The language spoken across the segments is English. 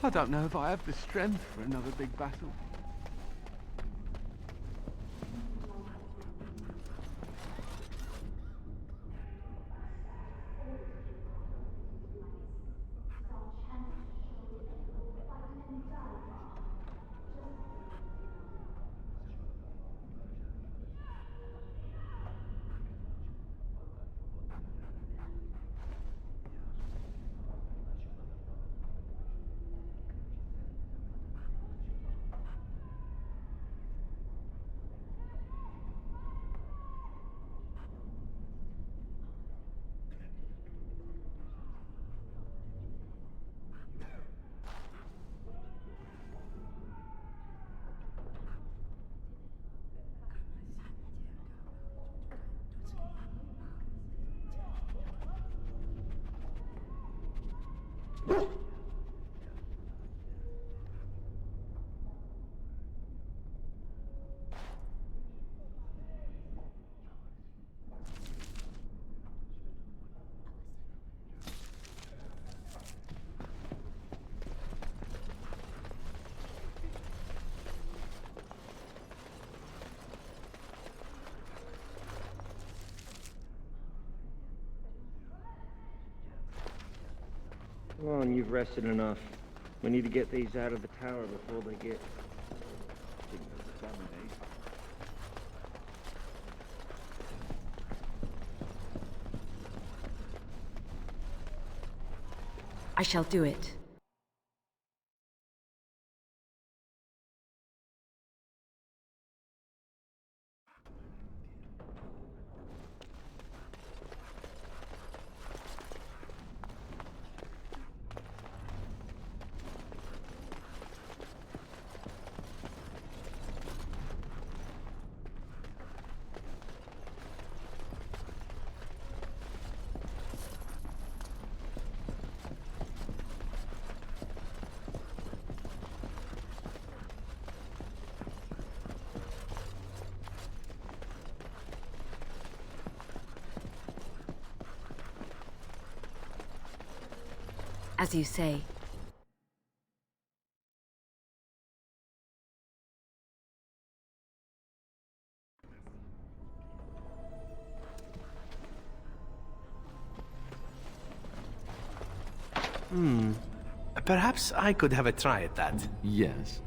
I don't know if I have the strength for another big battle. Come on, you've rested enough. We need to get these out of the tower before they get... I shall do it. As you say. Perhaps I could have a try at that. Yes.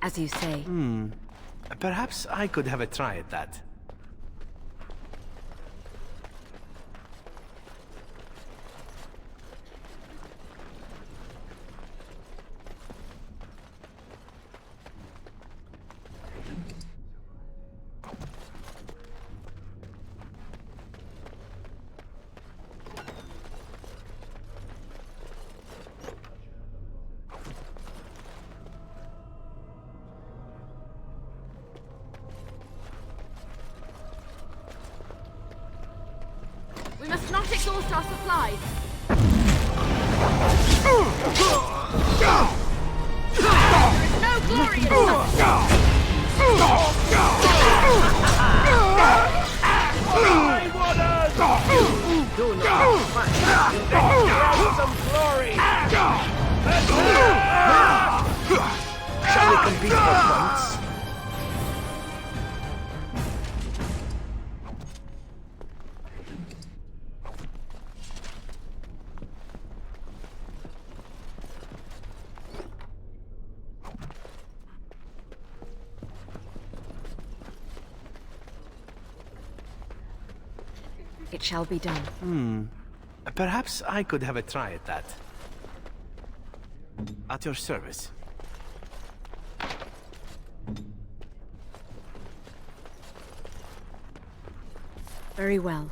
As you say. Perhaps I could have a try at that. We must not exhaust our supplies. There is no glory in such. Do not fight. Some glory. Shall we compete for once? It shall be done. Perhaps I could have a try at that. At your service. Very well.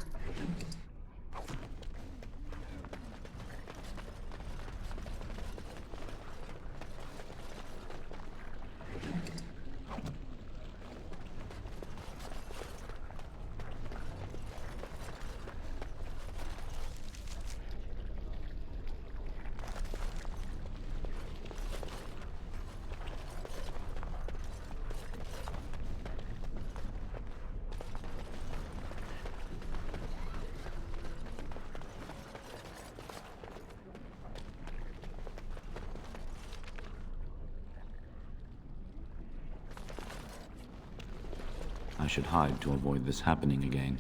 I should hide to avoid this happening again.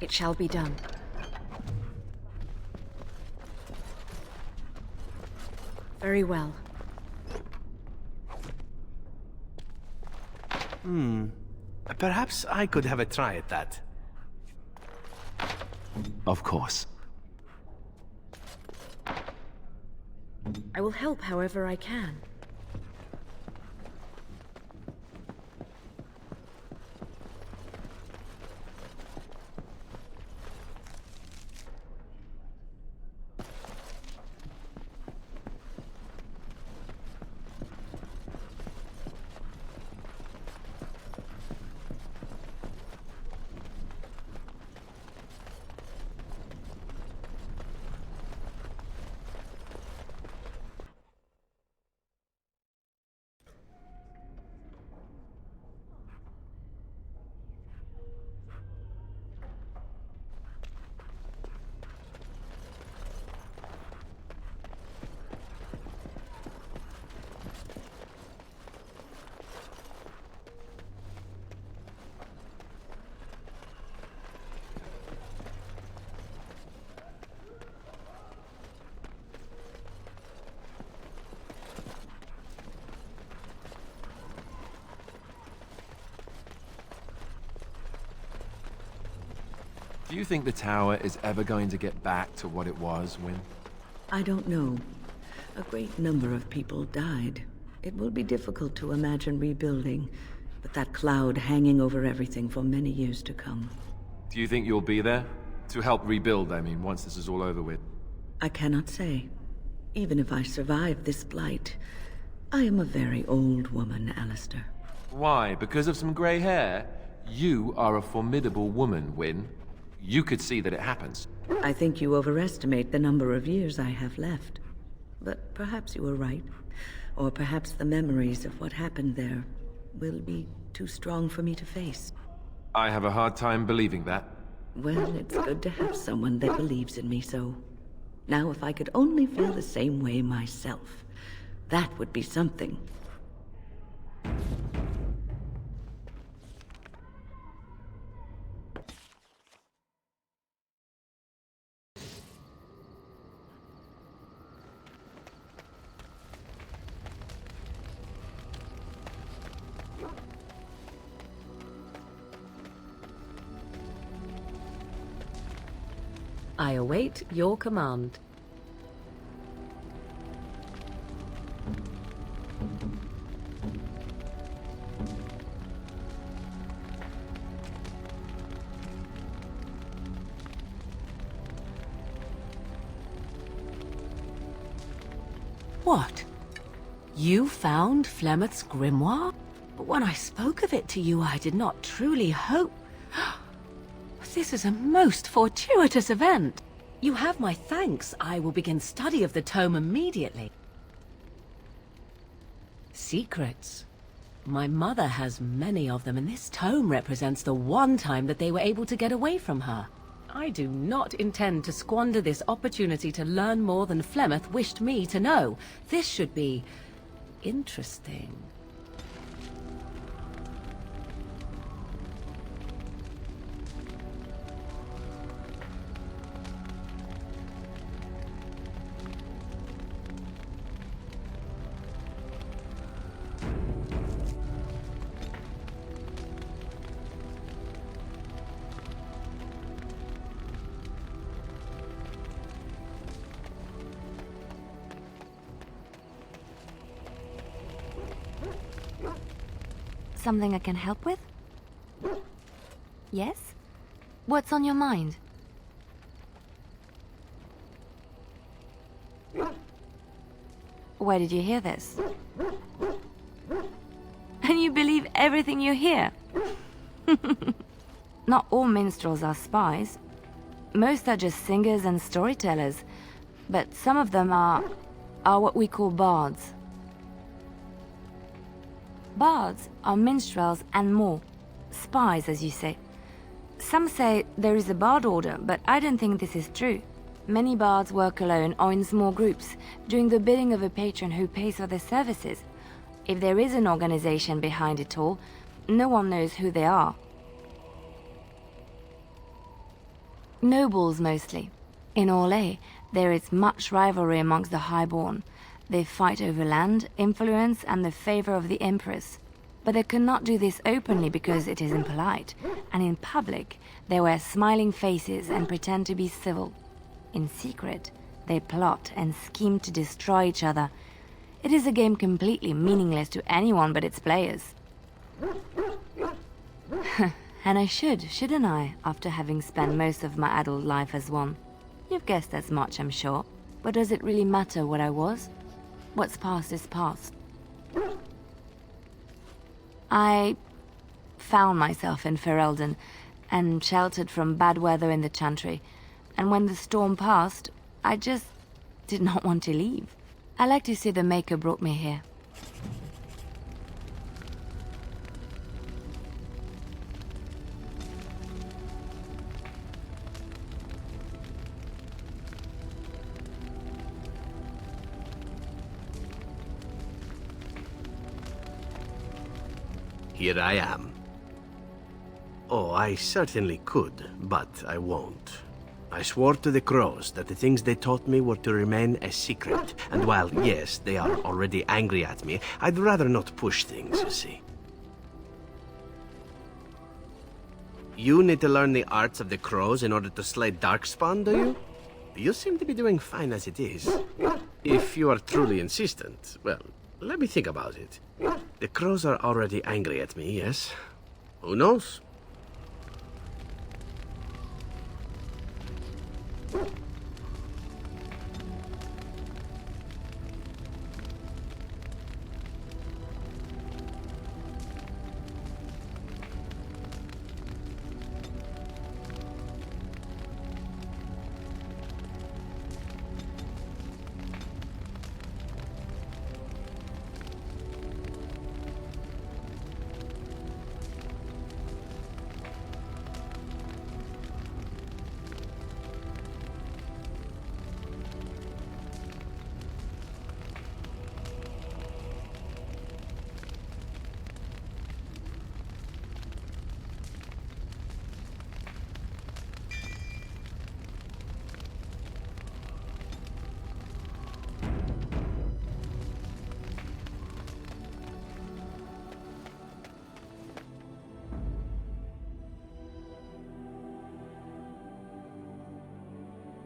It shall be done. Very well. Perhaps I could have a try at that. Of course. I will help however I can. Do you think the tower is ever going to get back to what it was, Wynne? I don't know. A great number of people died. It will be difficult to imagine rebuilding, with that cloud hanging over everything for many years to come. Do you think you'll be there? To help rebuild, I mean, once this is all over with. I cannot say. Even if I survive this blight, I am a very old woman, Alistair. Why? Because of some grey hair? You are a formidable woman, Wynne. You could see that it happens. I think you overestimate the number of years I have left. But perhaps you are right. Or perhaps the memories of what happened there will be too strong for me to face. I have a hard time believing that. Well, it's good to have someone that believes in me so. Now, if I could only feel the same way myself, that would be something. I await your command. What? You found Flemeth's grimoire? But when I spoke of it to you, I did not truly hope... This is a most fortuitous event. You have my thanks. I will begin study of the tome immediately. Secrets. My mother has many of them, and this tome represents the one time that they were able to get away from her. I do not intend to squander this opportunity to learn more than Flemeth wished me to know. This should be... interesting. something I can help with? Yes? What's on your mind? Where did you hear this? And you believe everything you hear? Not all minstrels are spies. Most are just singers and storytellers, but some of them are what we call bards. Bards are minstrels and more. Spies, as you say. Some say there is a bard order, but I don't think this is true. Many bards work alone or in small groups, doing the bidding of a patron who pays for their services. If there is an organization behind it all, no one knows who they are. Nobles, mostly. In Orlais, there is much rivalry amongst the highborn. They fight over land, influence, and the favor of the Empress. But they cannot do this openly because it is impolite, and in public, they wear smiling faces and pretend to be civil. In secret, they plot and scheme to destroy each other. It is a game completely meaningless to anyone but its players. And I shouldn't I, after having spent most of my adult life as one? You've guessed as much, I'm sure. But does it really matter what I was? What's past is past. I found myself in Ferelden and sheltered from bad weather in the Chantry. And when the storm passed, I just did not want to leave. I like to say the Maker brought me here. Here I am. Oh, I certainly could, but I won't. I swore to the crows that the things they taught me were to remain a secret, and while, yes, they are already angry at me, I'd rather not push things, you see. You need to learn the arts of the crows in order to slay Darkspawn, do you? You seem to be doing fine as it is. If you are truly insistent, well, let me think about it. The crows are already angry at me, yes? Who knows?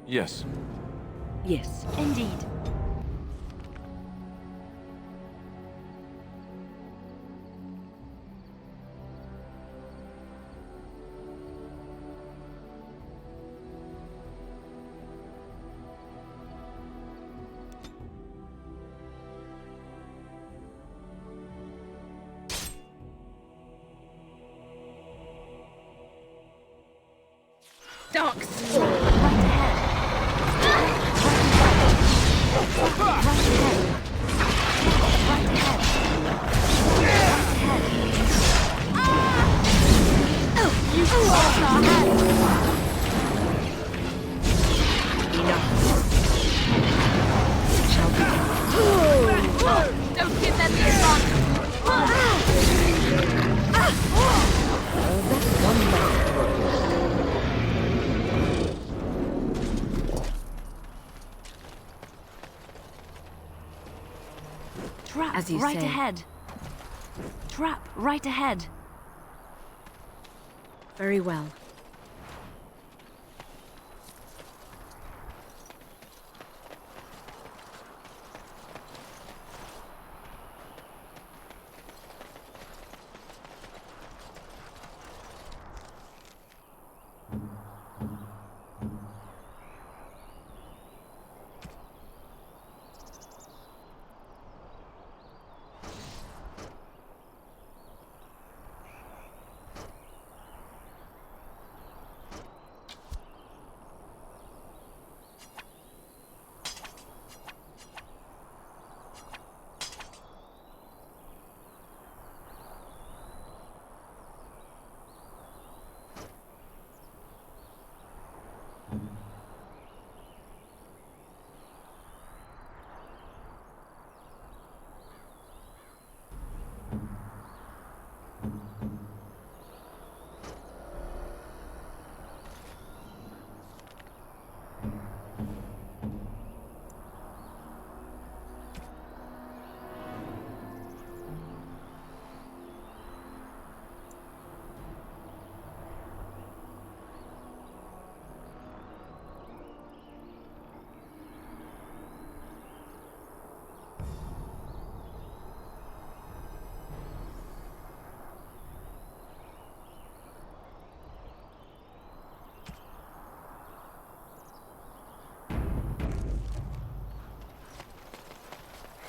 Yes. Yes. Indeed. Dark Spawn. Don't give them the advantage. Trap As you right say. ahead. Trap right ahead. Very well.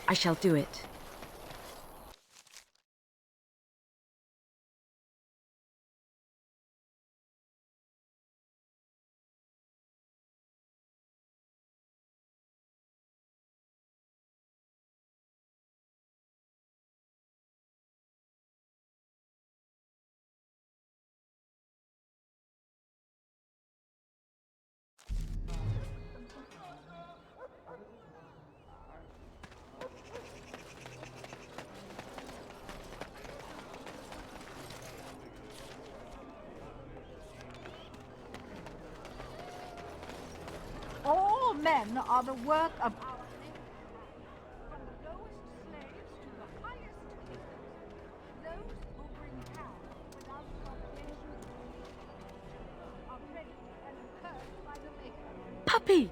I shall do it. All men are the work of our from the lowest slaves to the highest kings. Those who bring power without provocation are praised and cursed by the Maker. Puppy!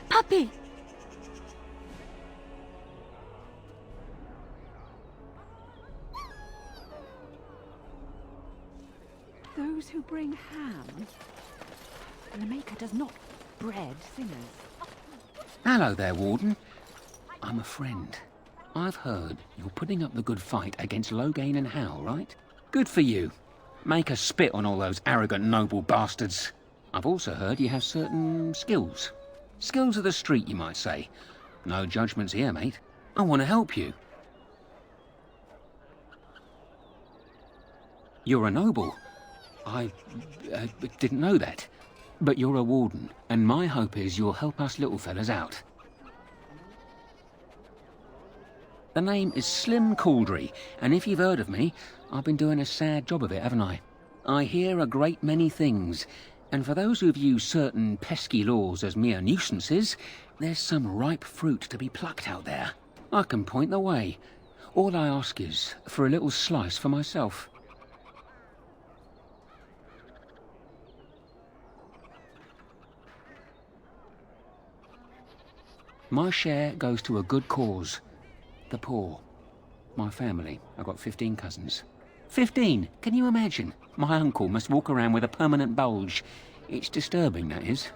Puppy! Those who bring ham. The Maker does not bread sinners. Hello there, Warden. I'm a friend. I've heard you're putting up the good fight against Loghain and Howe, right? Good for you. Make us spit on all those arrogant noble bastards. I've also heard you have certain skills. Skills of the street, you might say. No judgments here, mate. I want to help you. You're a noble. I didn't know that. But you're a warden, and my hope is you'll help us little fellas out. The name is Slim Cauldry, and if you've heard of me, I've been doing a sad job of it, haven't I? I hear a great many things, and for those who view certain pesky laws as mere nuisances, there's some ripe fruit to be plucked out there. I can point the way. All I ask is for a little slice for myself. My share goes to a good cause. The poor. My family. I've got 15 cousins. 15! Can you imagine? My uncle must walk around with a permanent bulge. It's disturbing, that is.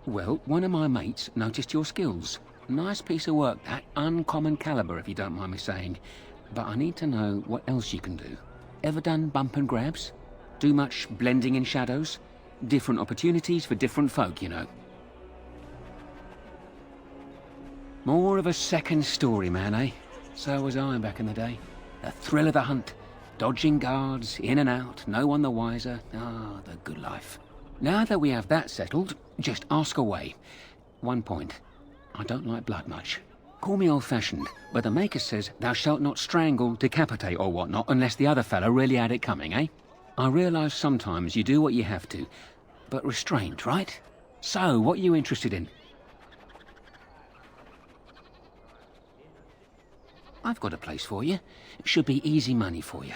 Well, one of my mates noticed your skills. Nice piece of work, that. Uncommon caliber, if you don't mind me saying. But I need to know what else you can do. Ever done bump and grabs? Do much blending in shadows? Different opportunities for different folk, you know. More of a second story man, eh? So was I back in the day. The thrill of the hunt. Dodging guards, in and out, no one the wiser. Ah, the good life. Now that we have that settled, just ask away. One point. I don't like blood much. Call me old-fashioned, but the Maker says thou shalt not strangle, decapitate or whatnot unless the other fellow really had it coming, eh? I realise sometimes you do what you have to, but restrained, right? So, what are you interested in? I've got a place for you. It should be easy money for you.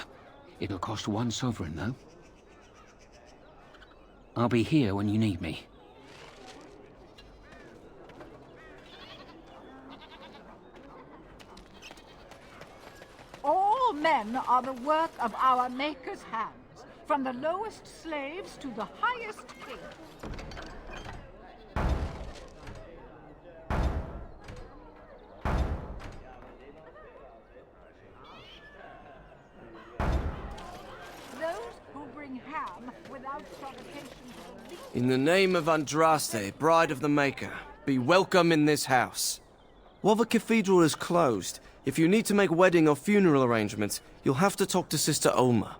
It'll cost 1 sovereign, though. I'll be here when you need me. All men are the work of our Maker's hands, from the lowest slaves to the highest king. Those who bring ham without provocation to leave. In the name of Andraste, bride of the Maker, be welcome in this house. While the cathedral is closed, if you need to make wedding or funeral arrangements, you'll have to talk to Sister Olma.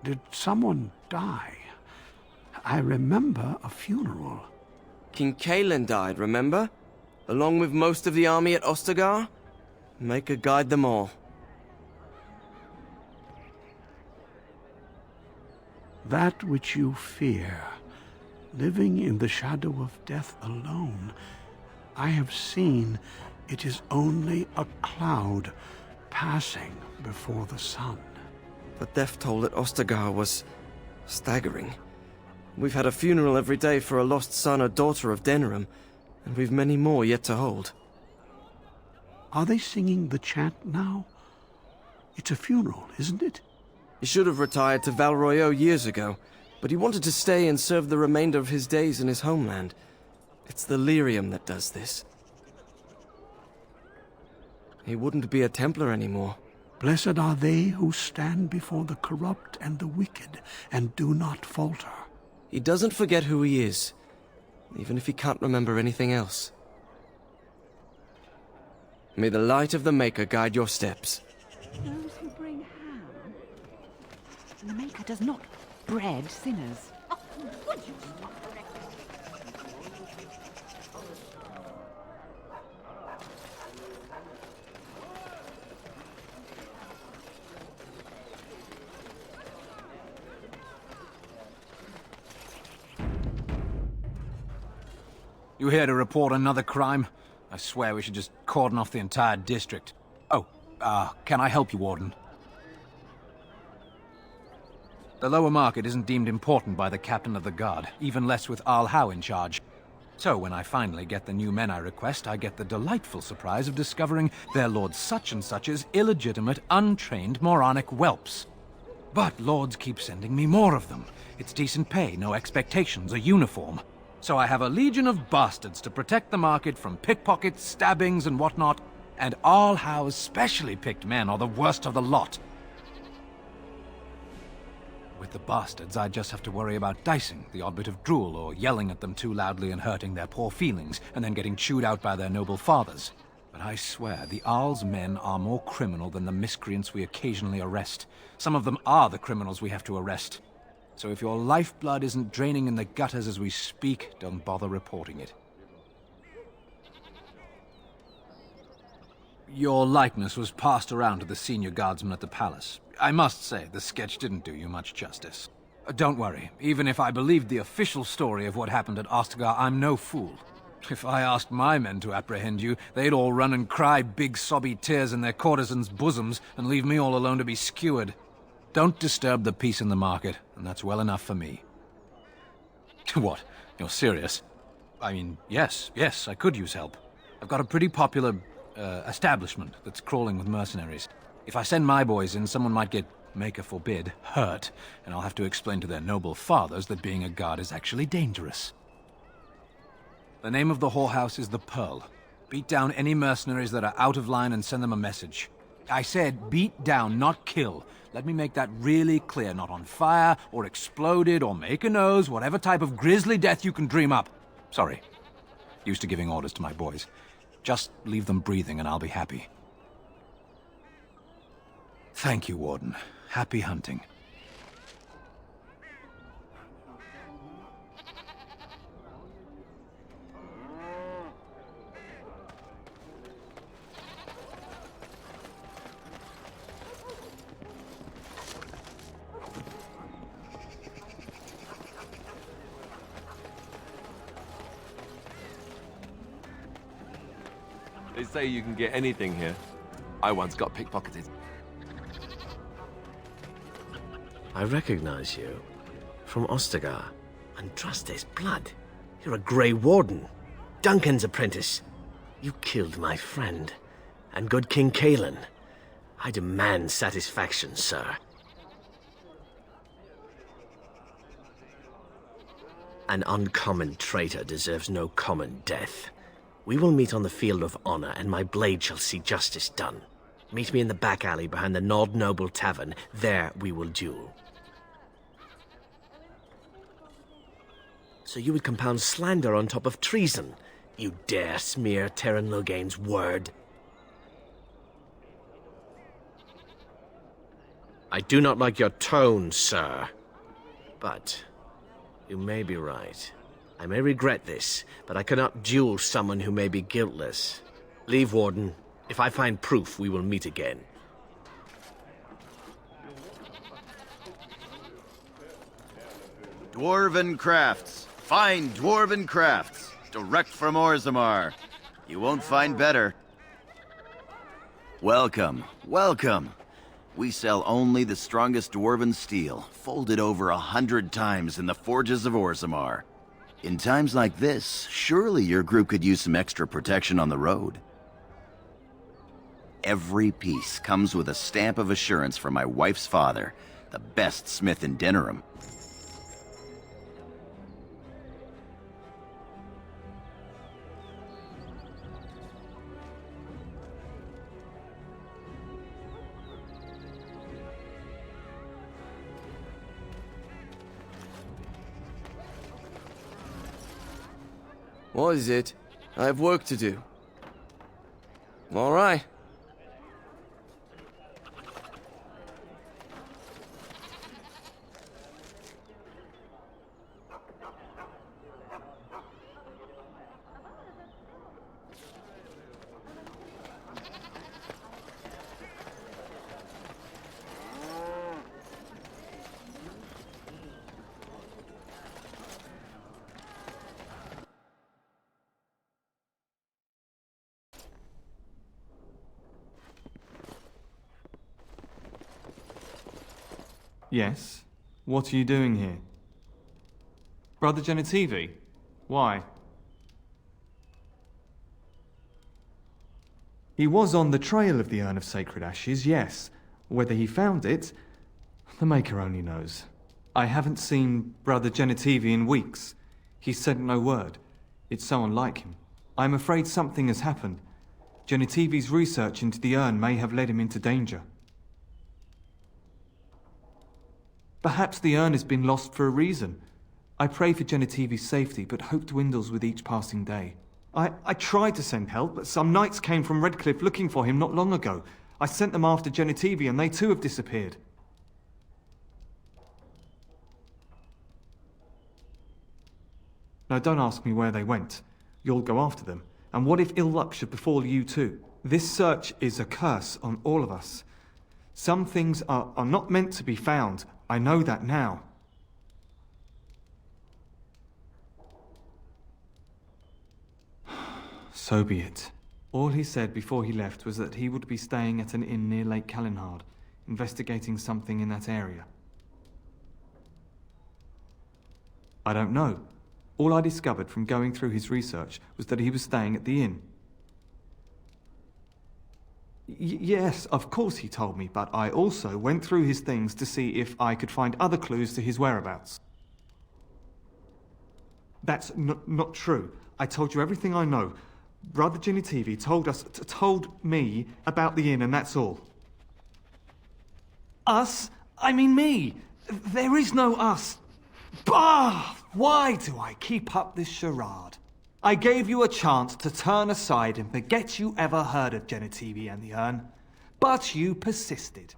Did someone die? I remember a funeral. King Kalen died, remember? Along with most of the army at Ostagar? Maker guide them all. That which you fear, living in the shadow of death alone, I have seen it is only a cloud passing before the sun. The death toll at Ostagar was staggering. We've had a funeral every day for a lost son or daughter of Denerim, and we've many more yet to hold. Are they singing the chant now? It's a funeral, isn't it? He should have retired to Val Royeaux years ago, but he wanted to stay and serve the remainder of his days in his homeland. It's the lyrium that does this. He wouldn't be a Templar anymore. Blessed are they who stand before the corrupt and the wicked, and do not falter. He doesn't forget who he is, even if he can't remember anything else. May the light of the Maker guide your steps. Those who bring ham. The Maker does not bread sinners. Oh, would you stop correcting? You here to report another crime? I swear we should just cordon off the entire district. Oh, can I help you, Warden? The lower market isn't deemed important by the captain of the guard, even less with Arl Howe in charge. So when I finally get the new men I request, I get the delightful surprise of discovering they're Lord Such-and-Such's illegitimate, untrained, moronic whelps. But lords keep sending me more of them. It's decent pay, no expectations, a uniform. So I have a legion of bastards to protect the market from pickpockets, stabbings, and whatnot, and Arl Howe's specially picked men are the worst of the lot. With the bastards, I just have to worry about dicing, the odd bit of drool, or yelling at them too loudly and hurting their poor feelings, and then getting chewed out by their noble fathers. But I swear, the Arl's men are more criminal than the miscreants we occasionally arrest. Some of them are the criminals we have to arrest. So if your lifeblood isn't draining in the gutters as we speak, don't bother reporting it. Your likeness was passed around to the senior guardsmen at the palace. I must say, the sketch didn't do you much justice. Don't worry, even if I believed the official story of what happened at Ostagar, I'm no fool. If I asked my men to apprehend you, they'd all run and cry big sobby tears in their courtesans' bosoms and leave me all alone to be skewered. Don't disturb the peace in the market, and that's well enough for me. What? You're serious? I mean, yes, I could use help. I've got a pretty popular, establishment that's crawling with mercenaries. If I send my boys in, someone might get, Maker forbid, hurt, and I'll have to explain to their noble fathers that being a guard is actually dangerous. The name of the whorehouse is the Pearl. Beat down any mercenaries that are out of line and send them a message. I said beat down, not kill. Let me make that really clear. Not on fire, or exploded, or make a nose, whatever type of grisly death you can dream up. Sorry. Used to giving orders to my boys. Just leave them breathing and I'll be happy. Thank you, Warden. Happy hunting. They say you can get anything here. I once got pickpocketed. I recognize you. From Ostagar. Andraste's blood. You're a Grey Warden. Duncan's apprentice. You killed my friend. And good King Kalen. I demand satisfaction, sir. An uncommon traitor deserves no common death. We will meet on the field of honor, and my blade shall see justice done. Meet me in the back alley behind the Nod Noble Tavern. There we will duel. So you would compound slander on top of treason? You dare smear Terran Loghain's word? I do not like your tone, sir. But you may be right. I may regret this, but I cannot duel someone who may be guiltless. Leave, Warden. If I find proof, we will meet again. Dwarven crafts. Fine dwarven crafts. Direct from Orzammar. You won't find better. Welcome, welcome. We sell only the strongest dwarven steel, folded over 100 times in the forges of Orzammar. In times like this, surely your group could use some extra protection on the road. Every piece comes with a stamp of assurance from my wife's father, the best smith in Denerim. What is it? I have work to do. All right. Yes? What are you doing here? Brother Genitivi? Why? He was on the trail of the Urn of Sacred Ashes, yes. Whether he found it, the Maker only knows. I haven't seen Brother Genitivi in weeks. He said no word. It's so unlike him. I'm afraid something has happened. Genitivi's research into the urn may have led him into danger. Perhaps the urn has been lost for a reason. I pray for Genitivi's safety, but hope dwindles with each passing day. I tried to send help, but some knights came from Redcliffe looking for him not long ago. I sent them after Genitivi, and they too have disappeared. Now don't ask me where they went. You'll go after them. And what if ill luck should befall you too? This search is a curse on all of us. Some things are not meant to be found. I know that now. So be it. All he said before he left was that he would be staying at an inn near Lake Calenhard, investigating something in that area. I don't know. All I discovered from going through his research was that he was staying at the inn. Yes, of course he told me, but I also went through his things to see if I could find other clues to his whereabouts. That's not true. I told you everything I know. Brother Genitivi told me about the inn, and that's all. Us? I mean me. There is no us. Bah! Why do I keep up this charade? I gave you a chance to turn aside and forget you ever heard of Genitivi and the urn, but you persisted.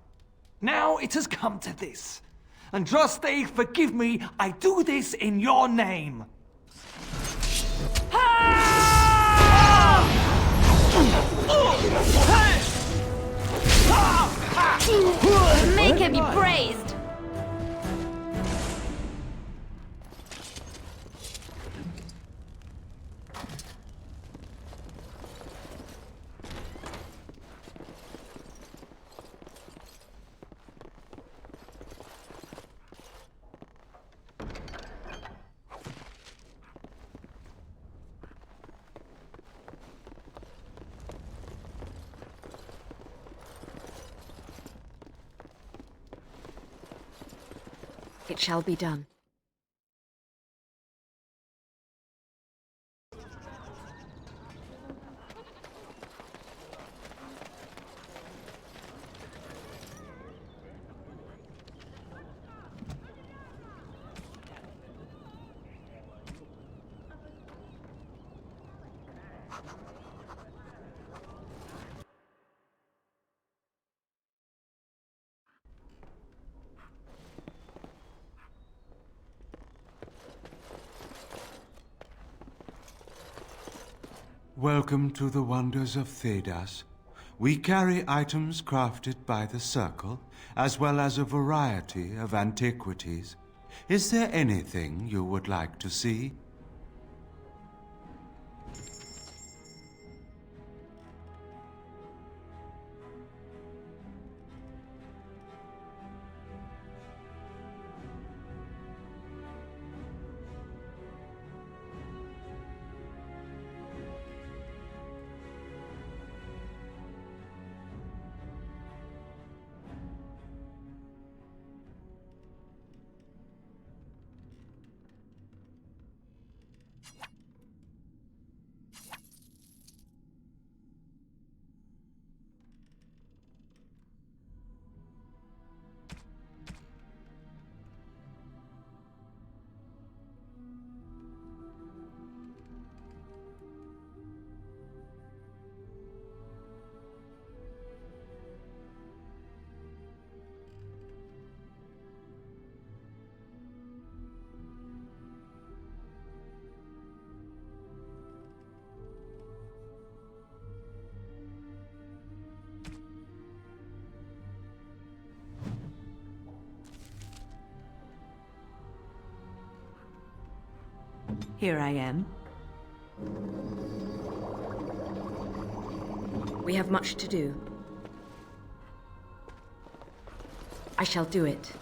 Now it has come to this. Andraste, forgive me, I do this in your name. Maker be praised! It shall be done. Welcome to the wonders of Thedas. We carry items crafted by the Circle, as well as a variety of antiquities. Is there anything you would like to see? Here I am. We have much to do. I shall do it.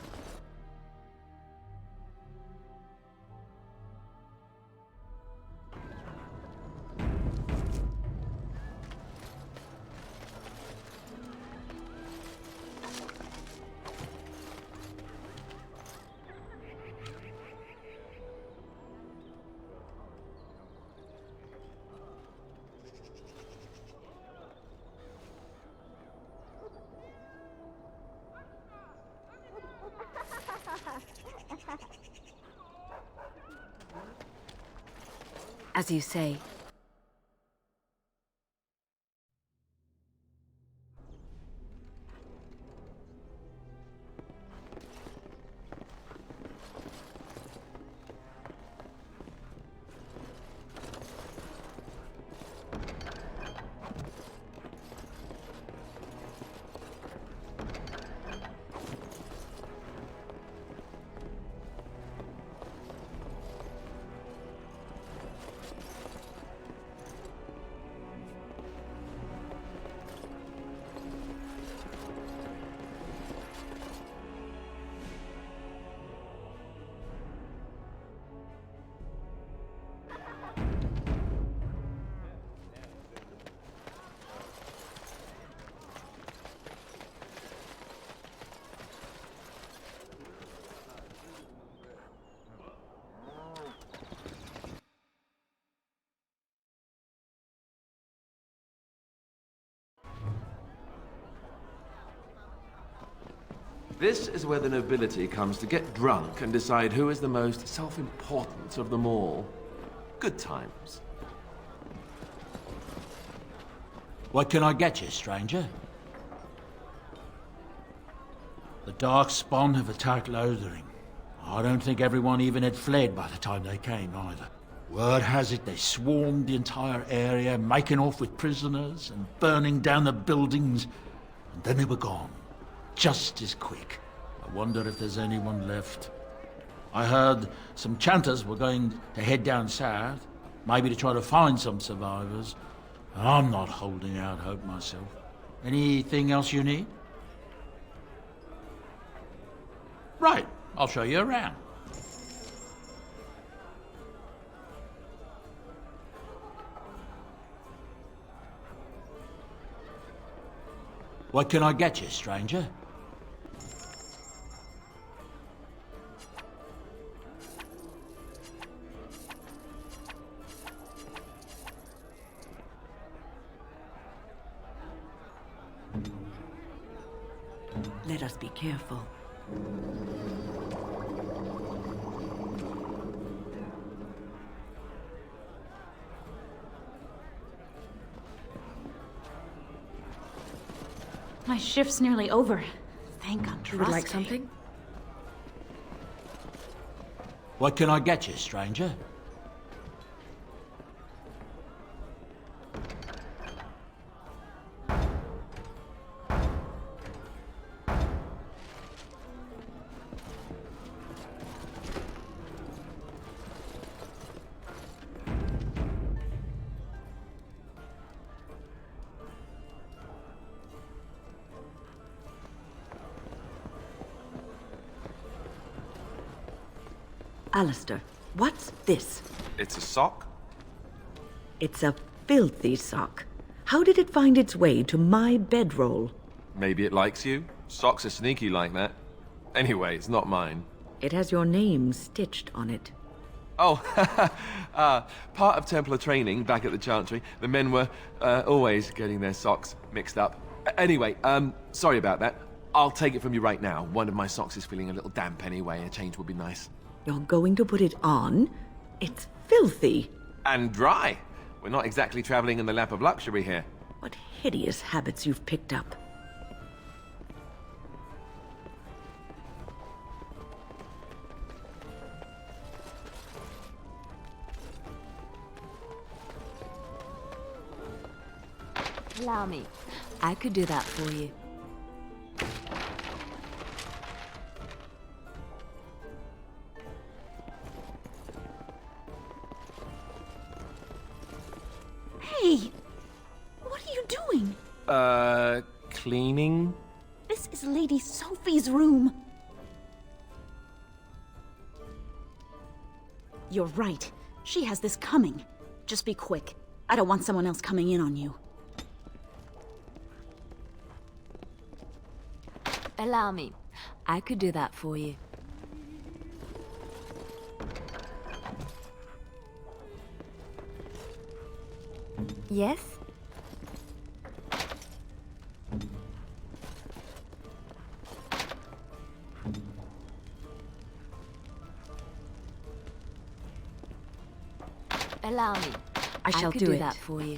As you say. This is where the nobility comes to get drunk and decide who is the most self-important of them all. Good times. What can I get you, stranger? The Darkspawn have attacked Lothering. I don't think everyone even had fled by the time they came, either. Word has it they swarmed the entire area, making off with prisoners and burning down the buildings, and then they were gone. Just as quick. I wonder if there's anyone left. I heard some chanters were going to head down south, maybe to try to find some survivors. I'm not holding out hope myself. Anything else you need? Right, I'll show you around. What can I get you, stranger? Let us be careful. My shift's nearly over. Thank God. You would like something? What can I get you, stranger? Alistair, what's this? It's a sock? It's a filthy sock. How did it find its way to my bedroll? Maybe it likes you. Socks are sneaky like that. Anyway, it's not mine. It has your name stitched on it. Oh, part of Templar training back at the Chantry. The men were always getting their socks mixed up. Anyway, sorry about that. I'll take it from you right now. One of my socks is feeling a little damp anyway. A change would be nice. You're going to put it on? It's filthy. And dry. We're not exactly traveling in the lap of luxury here. What hideous habits you've picked up. Allow me. I could do that for you. Hey! What are you doing? Cleaning? This is Lady Sophie's room. You're right. She has this coming. Just be quick. I don't want someone else coming in on you. Allow me. I could do that for you. Yes? Allow me. I shall could do do it. that for you.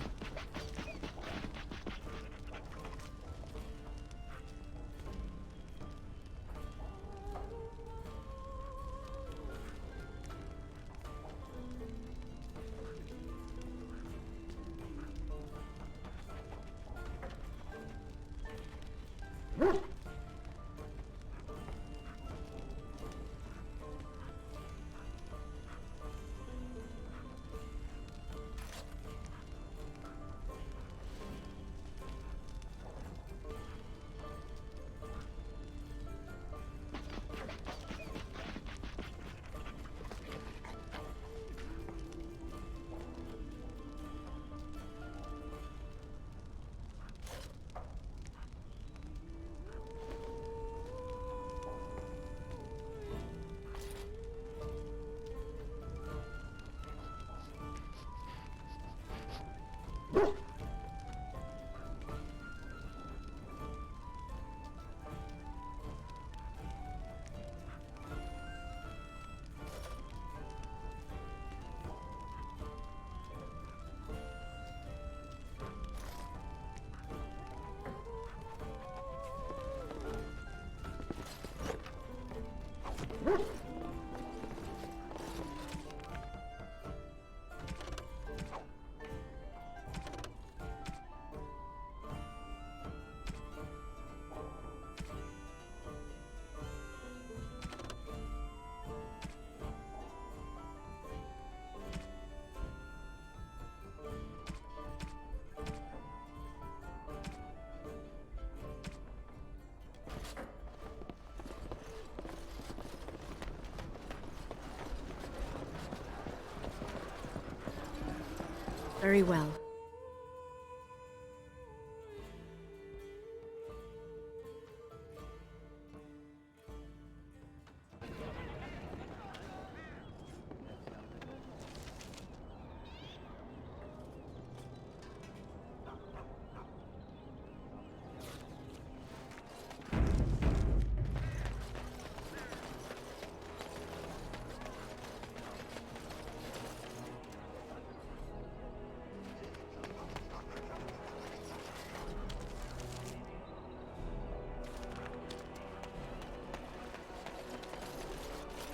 Very well.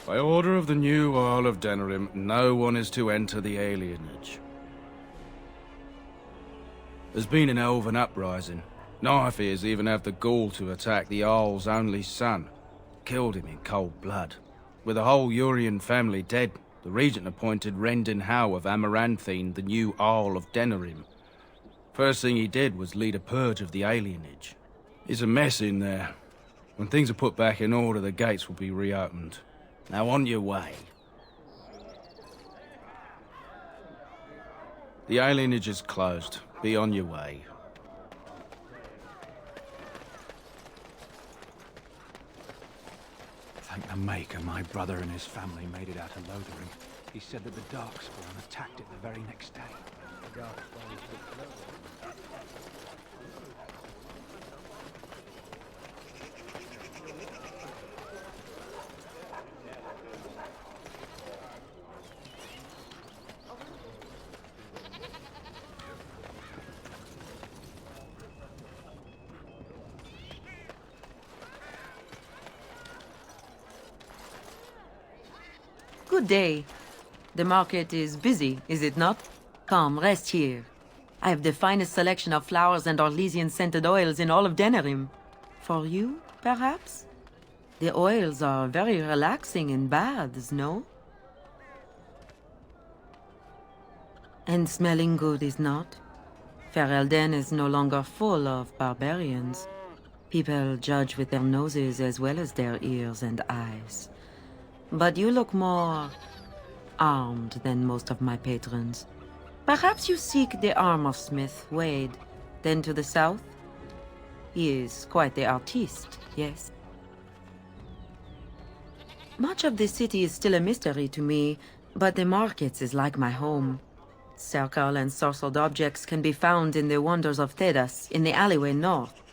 By order of the new Earl of Denerim, no one is to enter the alienage. There's been an elven uprising. Knifeears even have the gall to attack the Earl's only son. Killed him in cold blood. With the whole Urian family dead, the regent appointed Rendon Howe of Amaranthine the new Earl of Denerim. First thing he did was lead a purge of the alienage. It's a mess in there. When things are put back in order, the gates will be reopened. Now on your way. The alienage is closed. Be on your way. Thank the Maker, my brother and his family made it out of Lothering. He said that the Darkspawn attacked it the very next day. The Darkspawn is Good day. The market is busy, is it not? Come, rest here. I have the finest selection of flowers and Orlesian-scented oils in all of Denerim. For you, perhaps? The oils are very relaxing in baths, no? And smelling good, is not? Ferelden is no longer full of barbarians. People judge with their noses as well as their ears and eyes. But you look more armed than most of my patrons. Perhaps you seek the armorsmith, Wade. Then to the south? He is quite the artiste, yes? Much of the city is still a mystery to me, but the markets is like my home. Circle and sorcered objects can be found in the wonders of Thedas, in the alleyway north.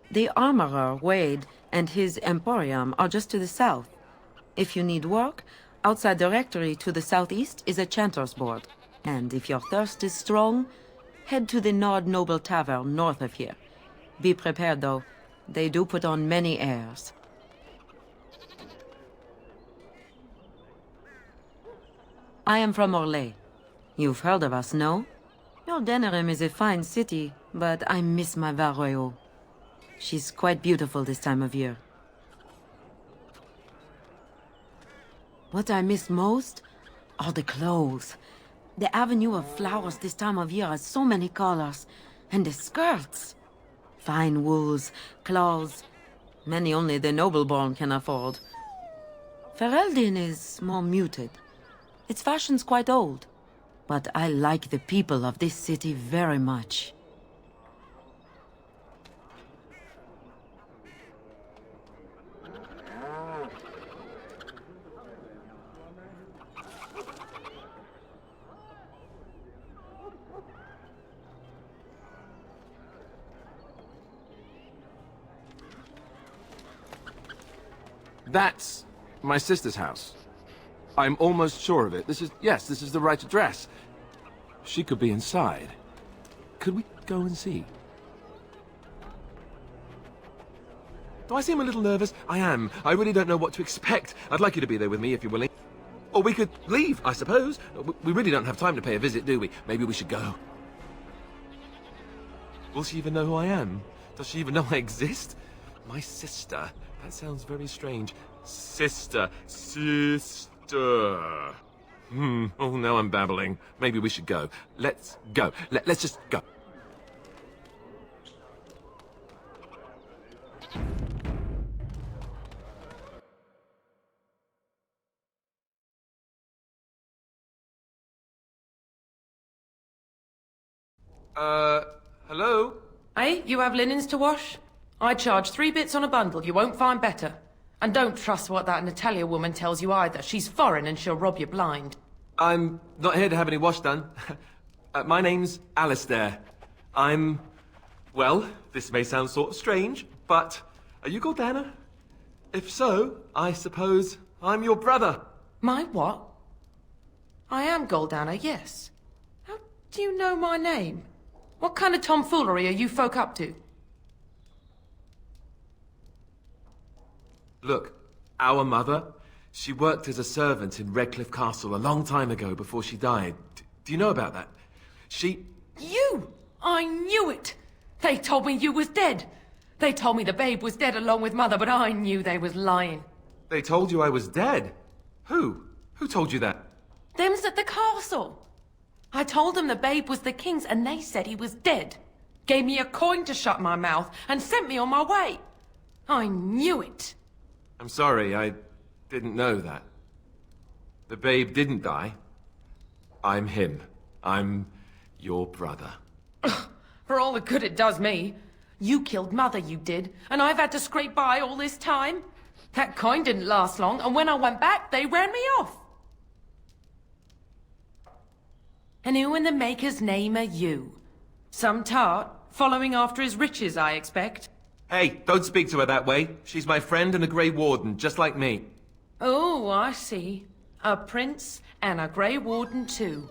The armorer, Wade, and his emporium are just to the south. If you need work, outside the rectory to the southeast is a chanter's board. And if your thirst is strong, head to the Nord Noble Tavern north of here. Be prepared, though. They do put on many airs. I am from Orlais. You've heard of us, no? Your Denerim is a fine city, but I miss my Varoyo. She's quite beautiful this time of year. What I miss most are the clothes. The avenue of flowers this time of year has so many colors. And the skirts. Fine wools, cloths, many only the noble-born can afford. Ferelden is more muted. Its fashion's quite old. But I like the people of this city very much. That's my sister's house. I'm almost sure of it. This is the right address. She could be inside. Could we go and see? Do I seem a little nervous? I am. I really don't know what to expect. I'd like you to be there with me if you're willing. Or we could leave, I suppose. We really don't have time to pay a visit, do we? Maybe we should go. Will she even know who I am? Does she even know I exist? My sister. That sounds very strange. Sister. Oh, now I'm babbling. Maybe we should go. Let's go. Let's just go. Hello? Hey, you have linens to wash? I charge 3 bits on a bundle. You won't find better. And don't trust what that Natalia woman tells you either. She's foreign and she'll rob you blind. I'm not here to have any wash done. My name's Alistair. Well, this may sound sort of strange, but are you Gordana? If so, I suppose I'm your brother. My what? I am Goldana, yes. How do you know my name? What kind of tomfoolery are you folk up to? Look, our mother, She worked as a servant in Redcliffe Castle a long time ago before she died. Do you know about that? She... You! I knew it! They told me you was dead. They told me the babe was dead along with Mother, but I knew they was lying. They told you I was dead? Who? Who told you that? Them's at the castle. I told them the babe was the king's and they said he was dead. Gave me a coin to shut my mouth and sent me on my way. I knew it. I'm sorry, I didn't know that. The babe didn't die. I'm him. I'm your brother. For all the good it does me. You killed Mother, you did, and I've had to scrape by all this time. That coin didn't last long, and when I went back, they ran me off. And who in the Maker's name are you? Some tart, following after his riches, I expect. Hey, don't speak to her that way. She's my friend and a Grey Warden, just like me. Oh, I see. A prince and a Grey Warden too.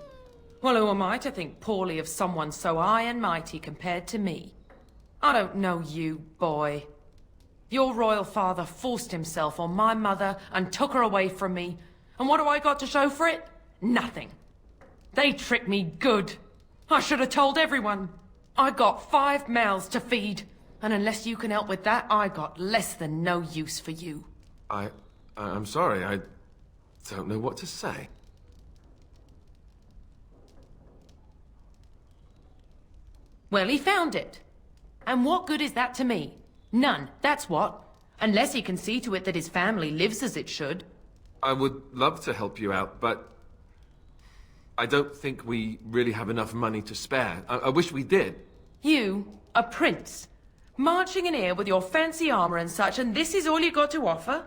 Well, who am I to think poorly of someone so high and mighty compared to me? I don't know you, boy. Your royal father forced himself on my mother and took her away from me. And what do I got to show for it? Nothing. They tricked me good. I should have told everyone. I got 5 mouths to feed. And unless you can help with that, I got less than no use for you. I'm sorry, I don't know what to say. Well, he found it. And what good is that to me? None, that's what. Unless he can see to it that his family lives as it should. I would love to help you out, but I don't think we really have enough money to spare. I wish we did. You, a prince, marching in here with your fancy armor and such, and this is all you got to offer?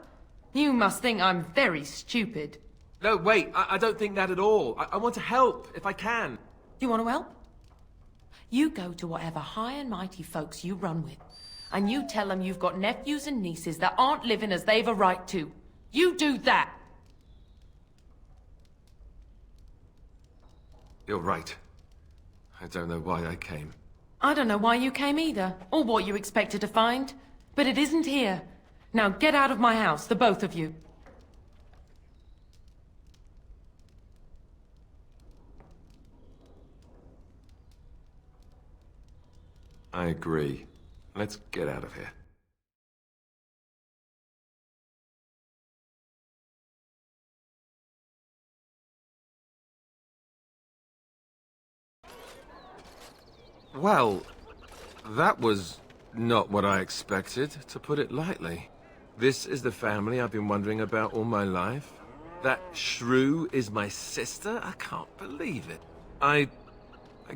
You must think I'm very stupid. No, wait, I don't think that at all. I want to help, if I can. You want to help? You go to whatever high and mighty folks you run with, and you tell them you've got nephews and nieces that aren't living as they've a right to. You do that. You're right. I don't know why I came. I don't know why you came either, or what you expected to find. But it isn't here. Now get out of my house, the both of you. I agree. Let's get out of here. Well, that was not what I expected, to put it lightly. This is the family I've been wondering about all my life. That shrew is my sister? I can't believe it. I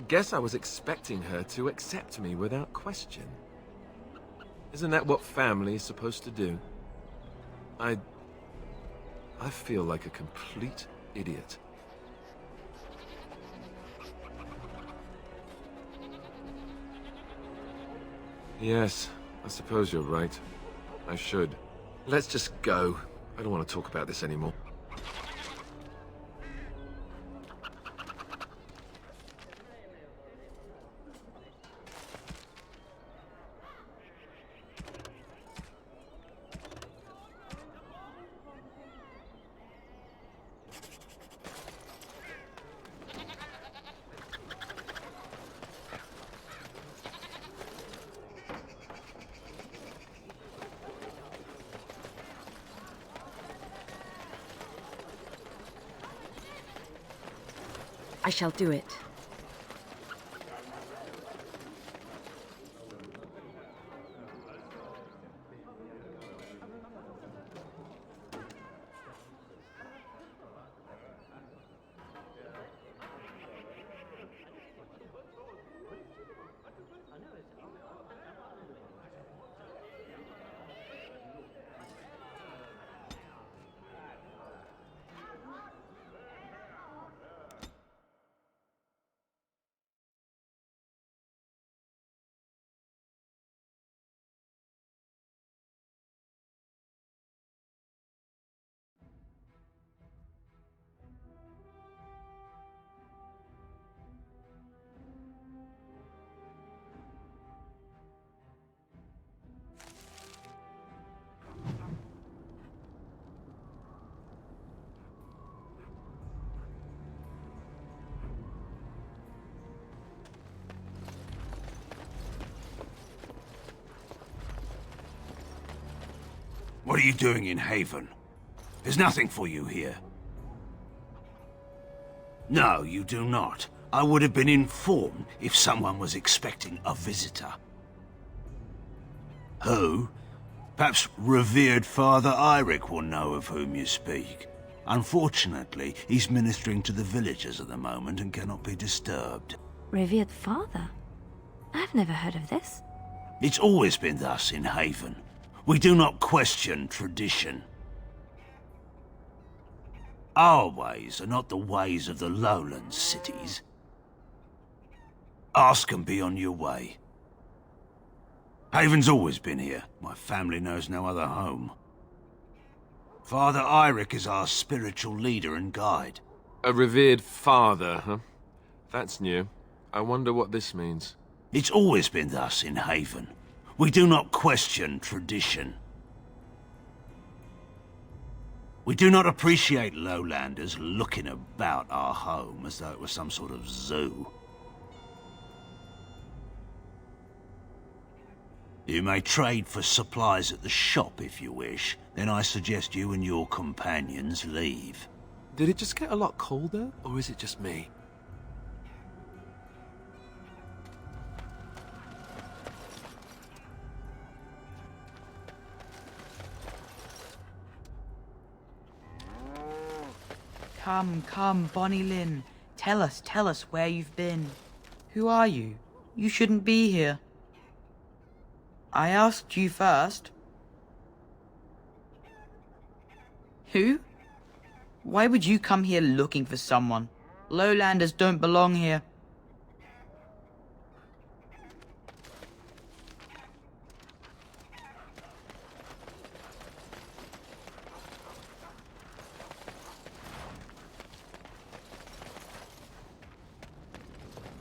guess I was expecting her to accept me without question. Isn't that what family is supposed to do? I feel like a complete idiot. Yes, I suppose you're right. I should. Let's just go. I don't want to talk about this anymore. I shall do it. What are you doing in Haven? There's nothing for you here. No, you do not. I would have been informed if someone was expecting a visitor. Who? Perhaps revered Father Eirik will know of whom you speak. Unfortunately, he's ministering to the villagers at the moment and cannot be disturbed. Revered father? I've never heard of this. It's always been thus in Haven. We do not question tradition. Our ways are not the ways of the lowland cities. Ask and be on your way. Haven's always been here. My family knows no other home. Father Eirik is our spiritual leader and guide. A revered father, huh? That's new. I wonder what this means. It's always been thus in Haven. We do not question tradition. We do not appreciate lowlanders looking about our home as though it was some sort of zoo. You may trade for supplies at the shop if you wish. Then I suggest you and your companions leave. Did it just get a lot colder, or is it just me? Come, Bonnie Lynn. Tell us where you've been. Who are you? You shouldn't be here. I asked you first. Who? Why would you come here looking for someone? Lowlanders don't belong here.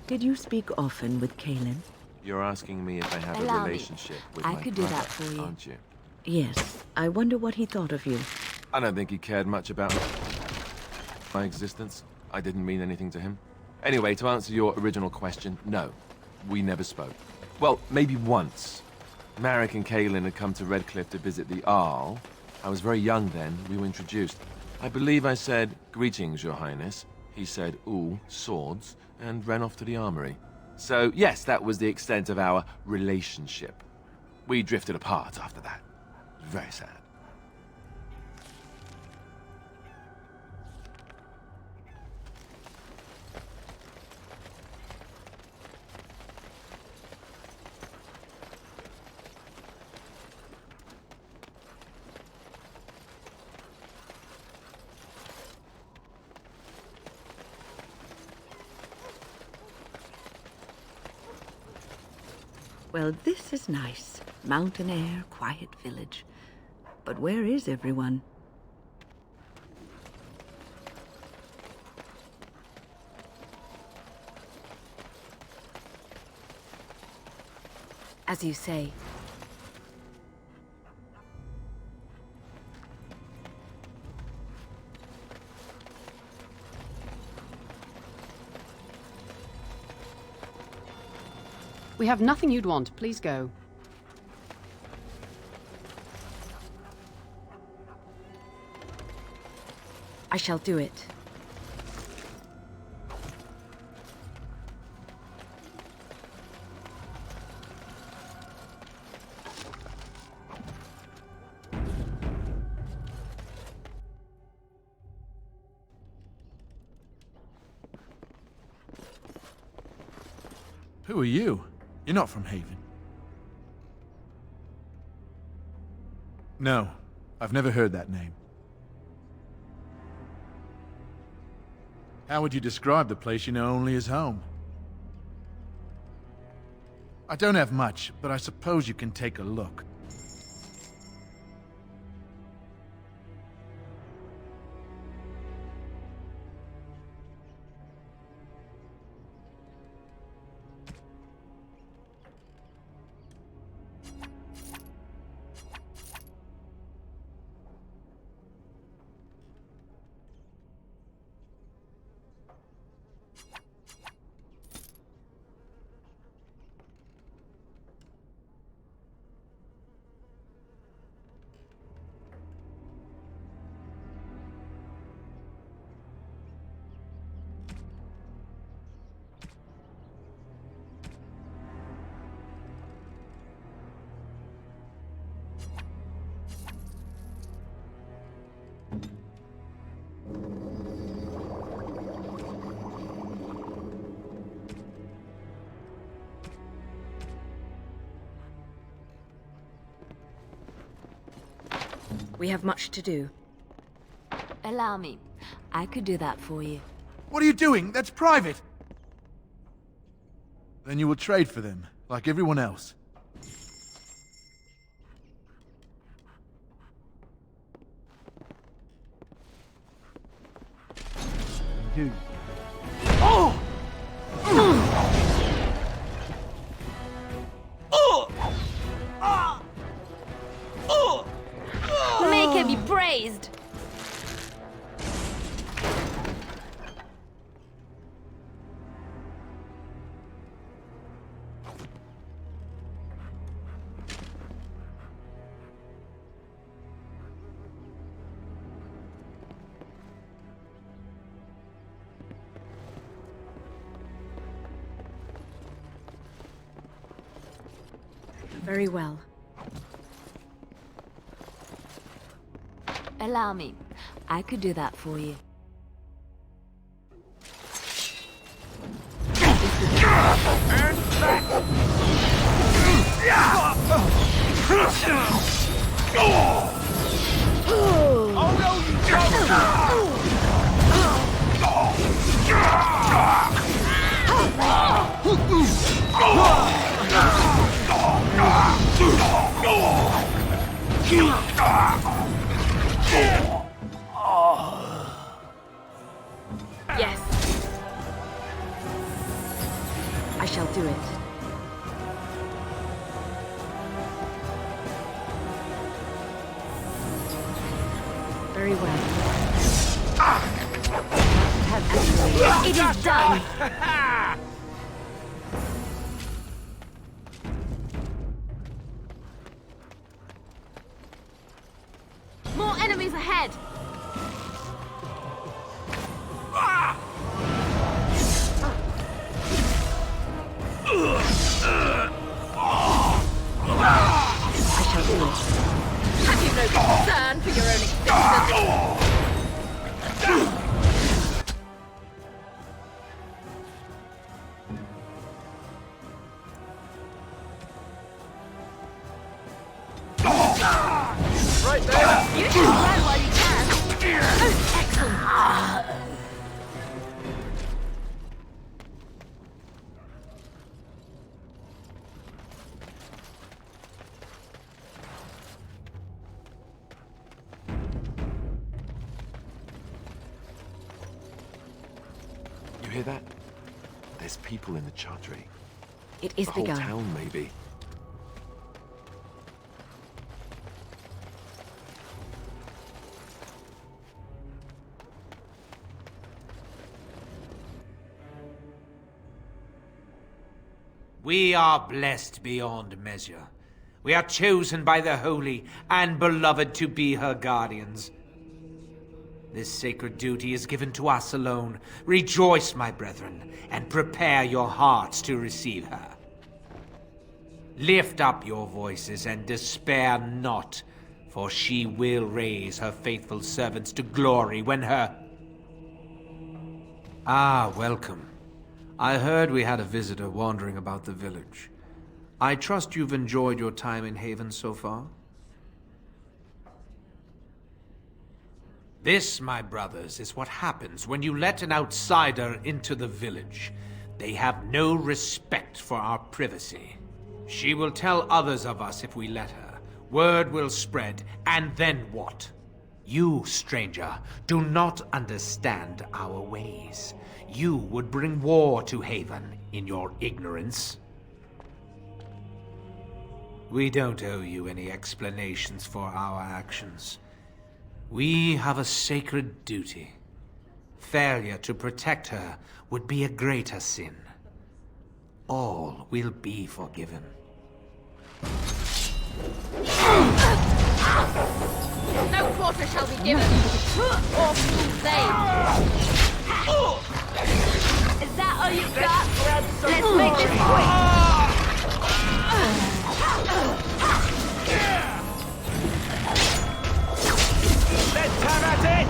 Did you speak often with Kaelin? You're asking me if I have Allow a me. relationship with I my could do brother, that for you. aren't you? Yes. I wonder what he thought of you. I don't think he cared much about my existence. I didn't mean anything to him. Anyway, to answer your original question, no. We never spoke. Well, maybe once. Marek and Kaelin had come to Redcliffe to visit the Arl. I was very young then. We were introduced. I believe I said, "Greetings, Your Highness." He said, "Ooh, swords," and ran off to the armory. So, yes, that was the extent of our relationship. We drifted apart after that. Very sad. Well, this is nice. Mountain air, quiet village. But where is everyone? As you say. We have nothing you'd want. Please go. I shall do it. Who are you? You're not from Haven. No, I've never heard that name. How would you describe the place you know only as home? I don't have much, but I suppose you can take a look. We have much to do. Allow me. I could do that for you. What are you doing? That's private! Then you will trade for them, like everyone else. Dude. Oh! Make him be praised! Very well. Allow me. I could do that for you. Yes. I shall do it. Very well. It is done! More enemies ahead! I shall do it. Have you no concern for your own existence? Right there! You should run while you can! Oh, excellent! You hear that? There's people in the Chantry. It is the whole begun. town, maybe. We are blessed beyond measure. We are chosen by the holy and beloved to be her guardians. This sacred duty is given to us alone. Rejoice, my brethren, and prepare your hearts to receive her. Lift up your voices and despair not, for she will raise her faithful servants to glory when her... Ah, welcome. I heard we had a visitor wandering about the village. I trust you've enjoyed your time in Haven so far? This, my brothers, is what happens when you let an outsider into the village. They have no respect for our privacy. She will tell others of us if we let her. Word will spread, and then what? You, stranger, do not understand our ways. You would bring war to Haven in your ignorance. We don't owe you any explanations for our actions. We have a sacred duty. Failure to protect her would be a greater sin. All will be forgiven. No quarter shall be given, or fool saved. Is that all you got? Let's make this quick. Let's have at it!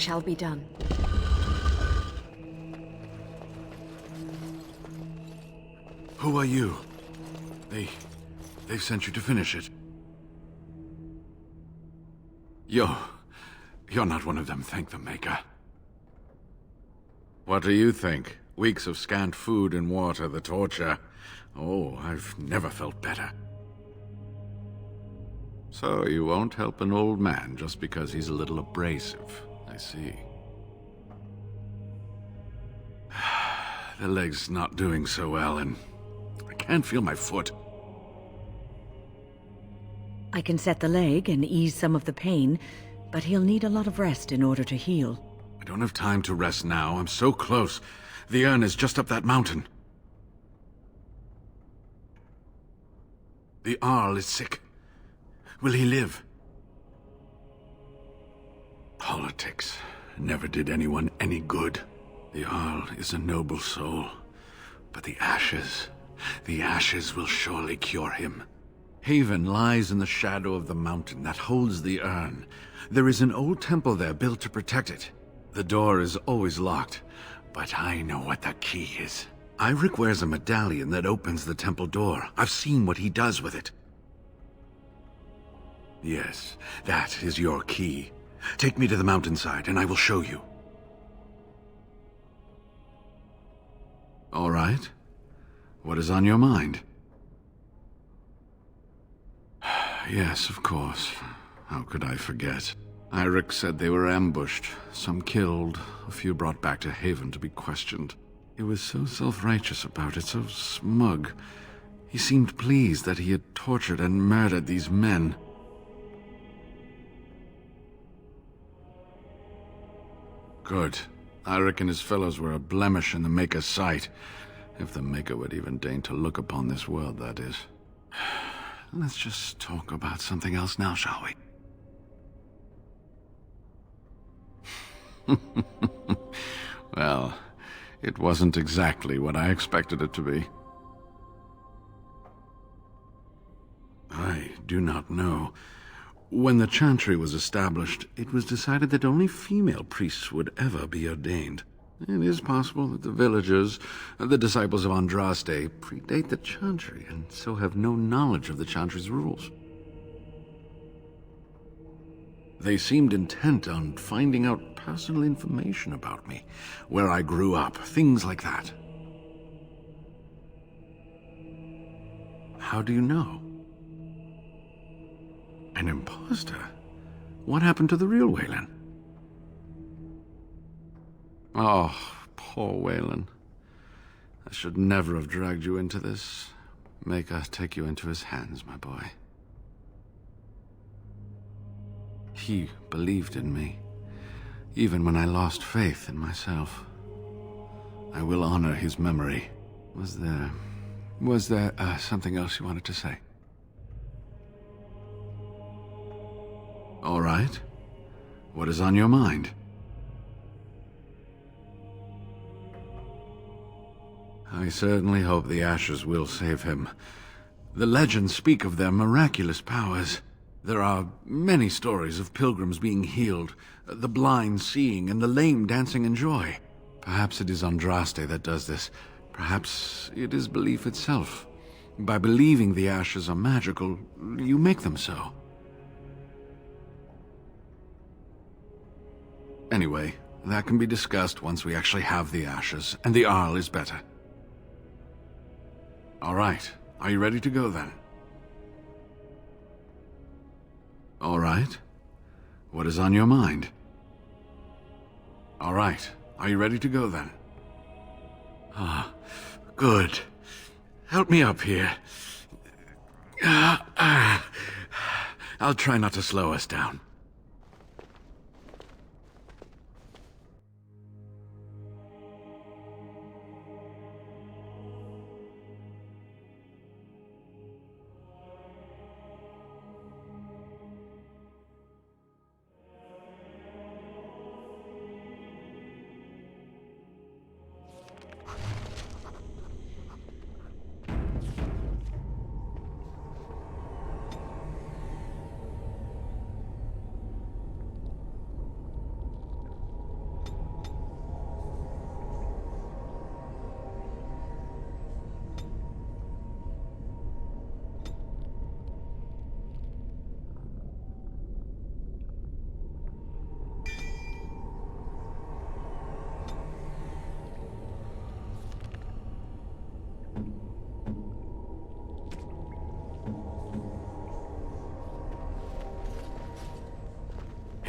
It shall be done. Who are you? They've sent you to finish it. You're not one of them, thank the Maker. What do you think? Weeks of scant food and water, the torture. Oh, I've never felt better. So you won't help an old man just because he's a little abrasive. I see. The leg's not doing so well, and I can't feel my foot. I can set the leg and ease some of the pain, but he'll need a lot of rest in order to heal. I don't have time to rest now. I'm so close. The urn is just up that mountain. The Arl is sick. Will he live? Politics never did anyone any good. The Arl is a noble soul, but the ashes will surely cure him. Haven lies in the shadow of the mountain that holds the urn. There is an old temple there built to protect it. The door is always locked, but I know what the key is. Iric wears a medallion that opens the temple door. I've seen what he does with it. Yes, that is your key. Take me to the mountainside and I will show you. All right. What is on your mind? Yes, of course. How could I forget? Iric said they were ambushed, some killed, a few brought back to Haven to be questioned. He was so self-righteous about it, so smug. He seemed pleased that he had tortured and murdered these men. Good. Iric and his fellows were a blemish in the Maker's sight. If the Maker would even deign to look upon this world, that is. Let's just talk about something else now, shall we? Well, it wasn't exactly what I expected it to be. I do not know. When the Chantry was established, it was decided that only female priests would ever be ordained. It is possible that the villagers, the disciples of Andraste, predate the Chantry and so have no knowledge of the Chantry's rules. They seemed intent on finding out personal information about me, where I grew up, things like that. How do you know? An imposter? What happened to the real Waylon? Oh, poor Waylon. I should never have dragged you into this. Maker take you into his hands, my boy. He believed in me, even when I lost faith in myself. I will honor his memory. Was there something else you wanted to say? All right. What is on your mind? I certainly hope the ashes will save him. The legends speak of their miraculous powers. There are many stories of pilgrims being healed, the blind seeing, and the lame dancing in joy. Perhaps it is Andraste that does this. Perhaps it is belief itself. By believing the ashes are magical, you make them so. Anyway, that can be discussed once we actually have the ashes, and the Arl is better. All right. Are you ready to go then? All right. What is on your mind? All right. Are you ready to go then? Ah, good. Help me up here. I'll try not to slow us down.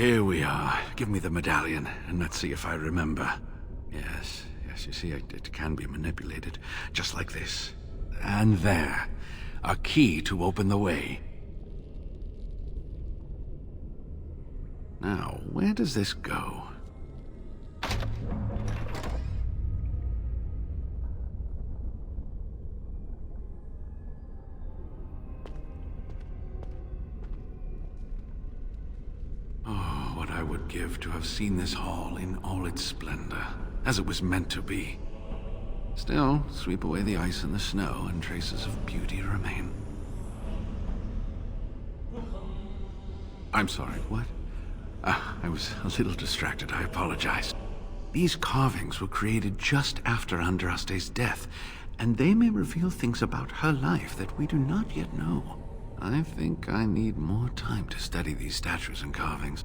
Here we are. Give me the medallion, and let's see if I remember. Yes, you see, it can be manipulated, just like this. And there. A key to open the way. Now, where does this go? Oh, what I would give to have seen this hall in all its splendor, as it was meant to be. Still, sweep away the ice and the snow, and traces of beauty remain. I'm sorry, what? I was a little distracted, I apologize. These carvings were created just after Andraste's death, and they may reveal things about her life that we do not yet know. I think I need more time to study these statues and carvings.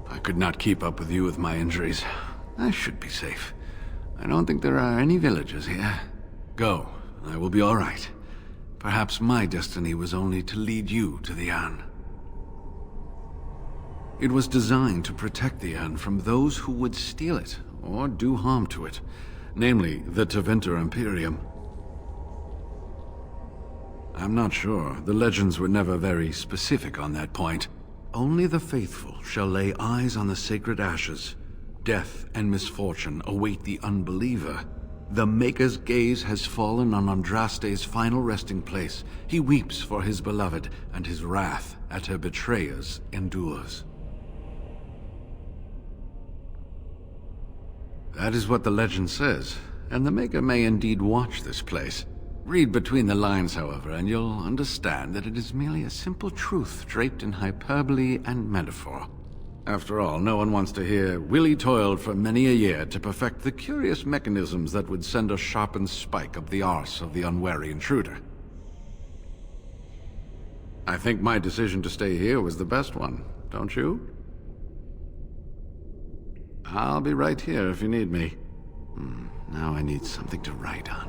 I could not keep up with you with my injuries. I should be safe. I don't think there are any villagers here. Go, and I will be all right. Perhaps my destiny was only to lead you to the Urn. It was designed to protect the Urn from those who would steal it or do harm to it, namely the Tevinter Imperium. I'm not sure. The legends were never very specific on that point. Only the faithful shall lay eyes on the sacred ashes. Death and misfortune await the unbeliever. The Maker's gaze has fallen on Andraste's final resting place. He weeps for his beloved, and his wrath at her betrayers endures. That is what the legend says, and the Maker may indeed watch this place. Read between the lines, however, and you'll understand that it is merely a simple truth draped in hyperbole and metaphor. After all, no one wants to hear Willie toiled for many a year to perfect the curious mechanisms that would send a sharpened spike up the arse of the unwary intruder. I think my decision to stay here was the best one, don't you? I'll be right here if you need me. Now I need something to write on.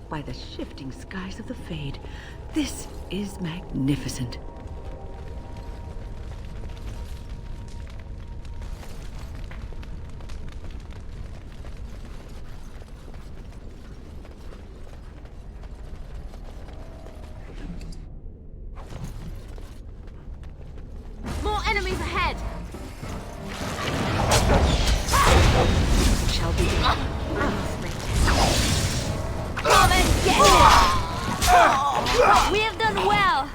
By the shifting skies of the Fade, this is magnificent. More enemies ahead! Shall be. Oh, then get it! We have done well!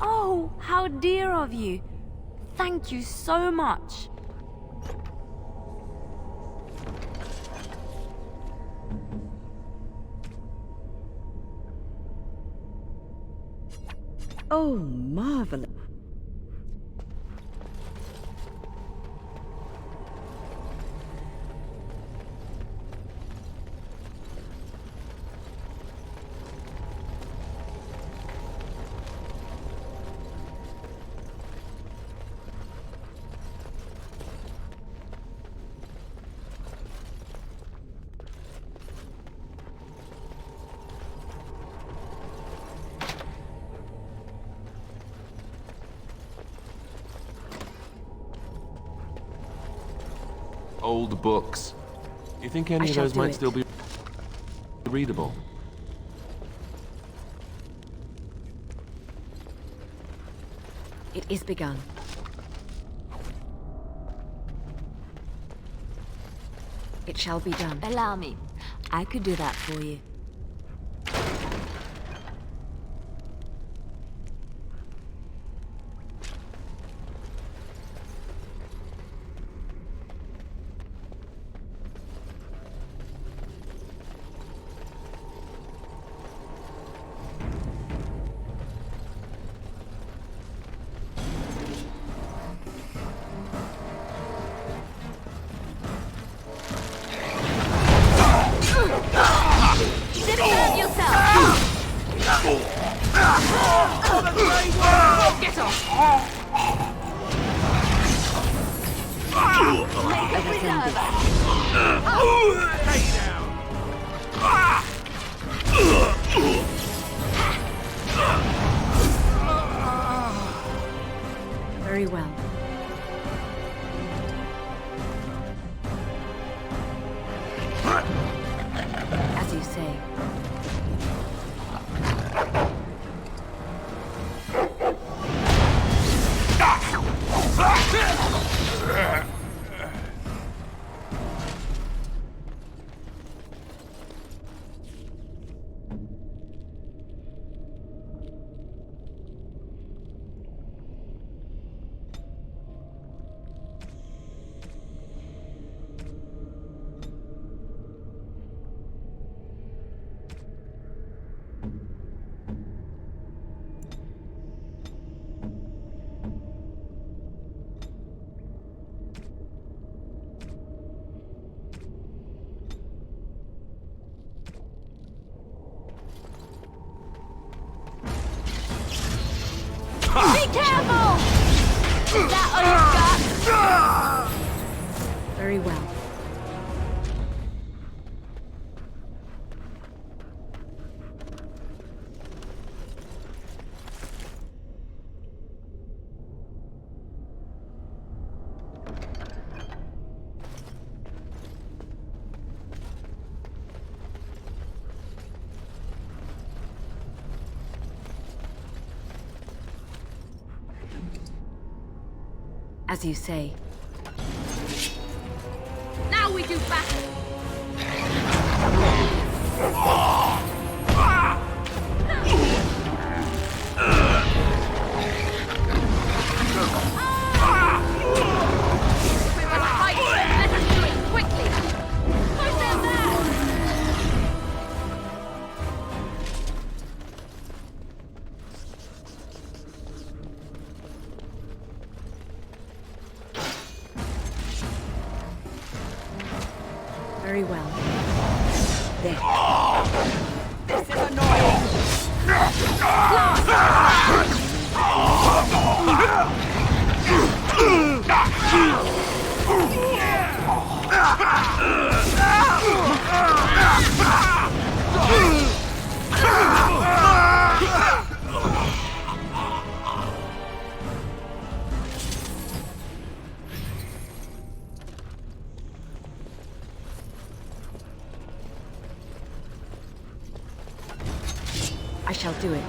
Oh, how dear of you. Thank you so much. Oh, marvelous. Old books. You think any of shall those do might it. still be readable? It is begun. It shall be done. Allow me. I could do that for you. Let us end this. Very well. As you say. Be careful! Is that all you've got? Very well. As you say. Now we do battle! If we must fight, let us do it quickly! Push them back! Very well. There. This is annoying! I shall do it.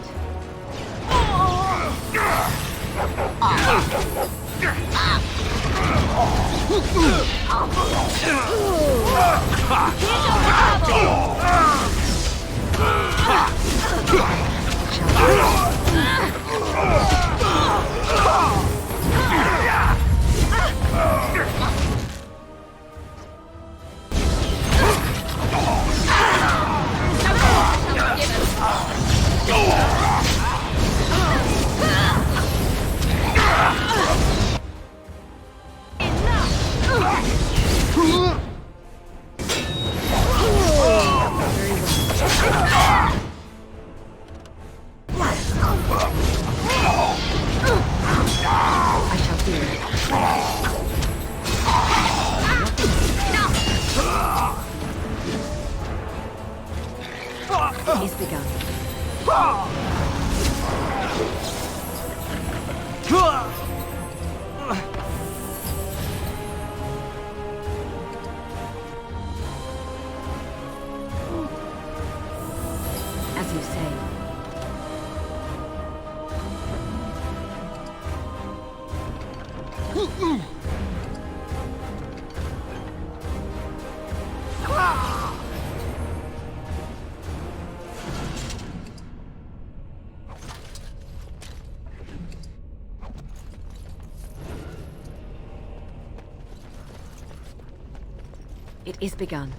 He's begun. As you say. It is begun.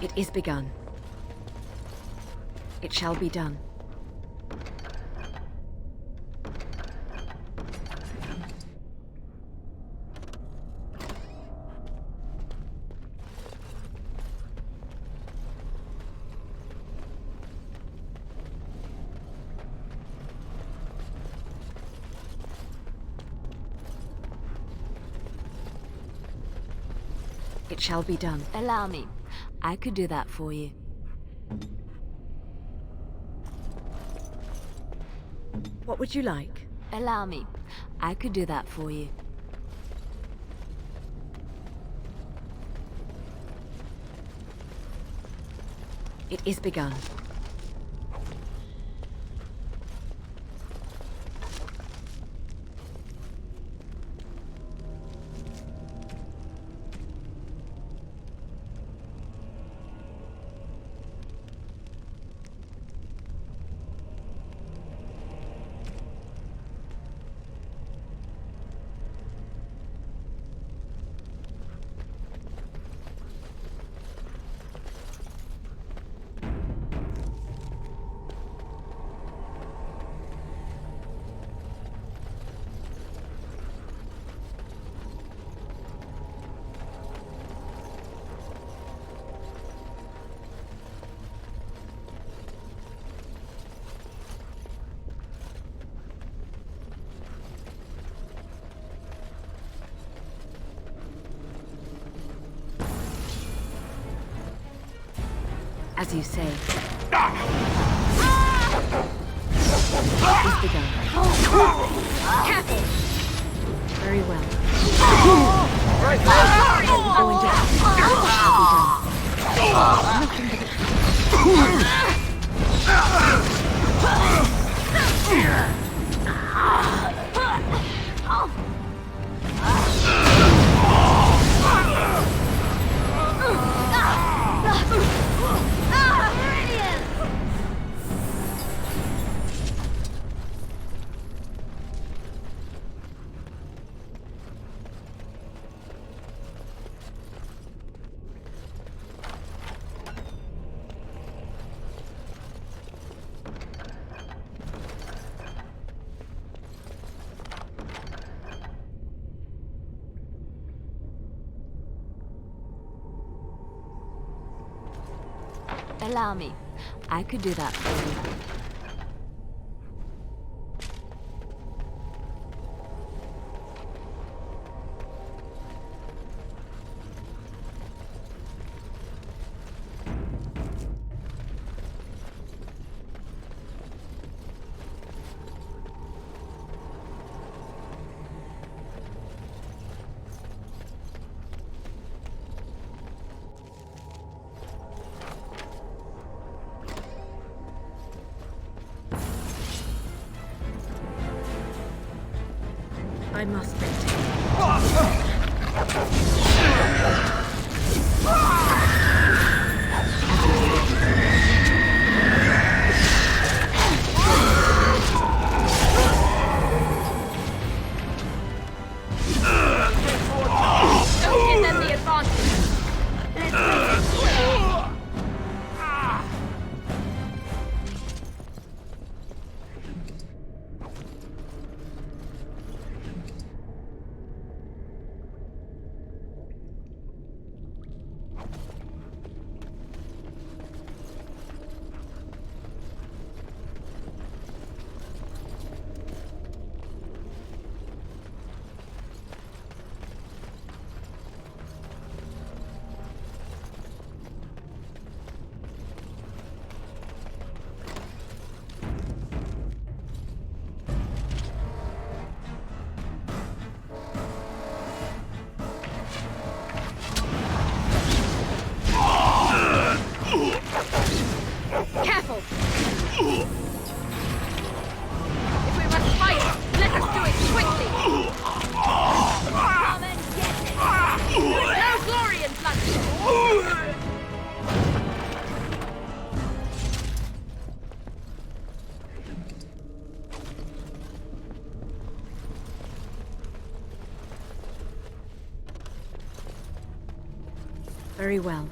It is begun. It shall be done. It shall be done. Allow me. I could do that for you. What would you like? Allow me. I could do that for you. It is begun. As you say. It is begun. Very well. Right Going down. Allow me. I could do that for you. I must maintain. Don't give them the advantage. Careful! If we must fight, let us do it quickly! Come and get it! There's no glory in bloodshed! Very well.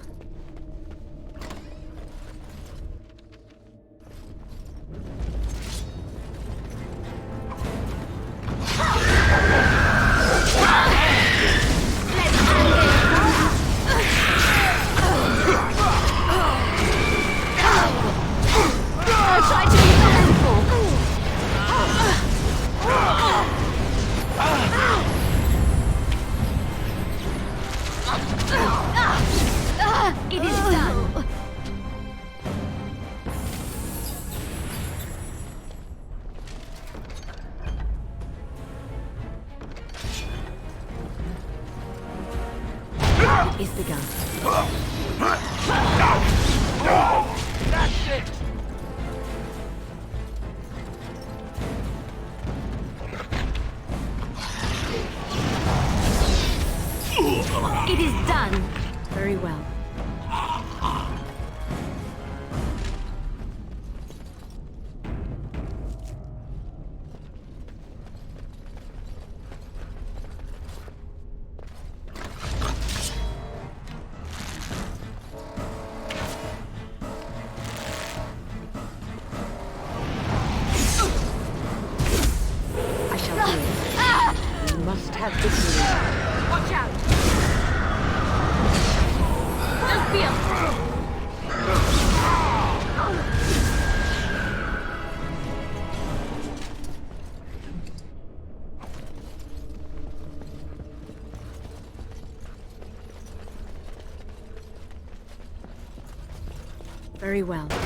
Very well. If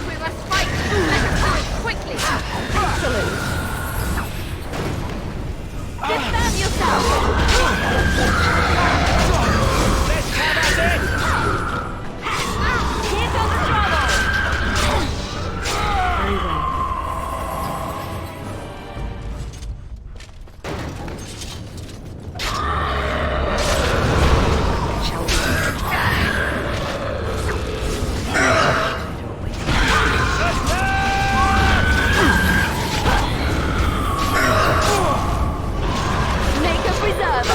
we must fight, let us do it quickly. Excellent. Disarm yourself. Let's have at it! Here comes trouble. Very well. Shall we? Make a preserve.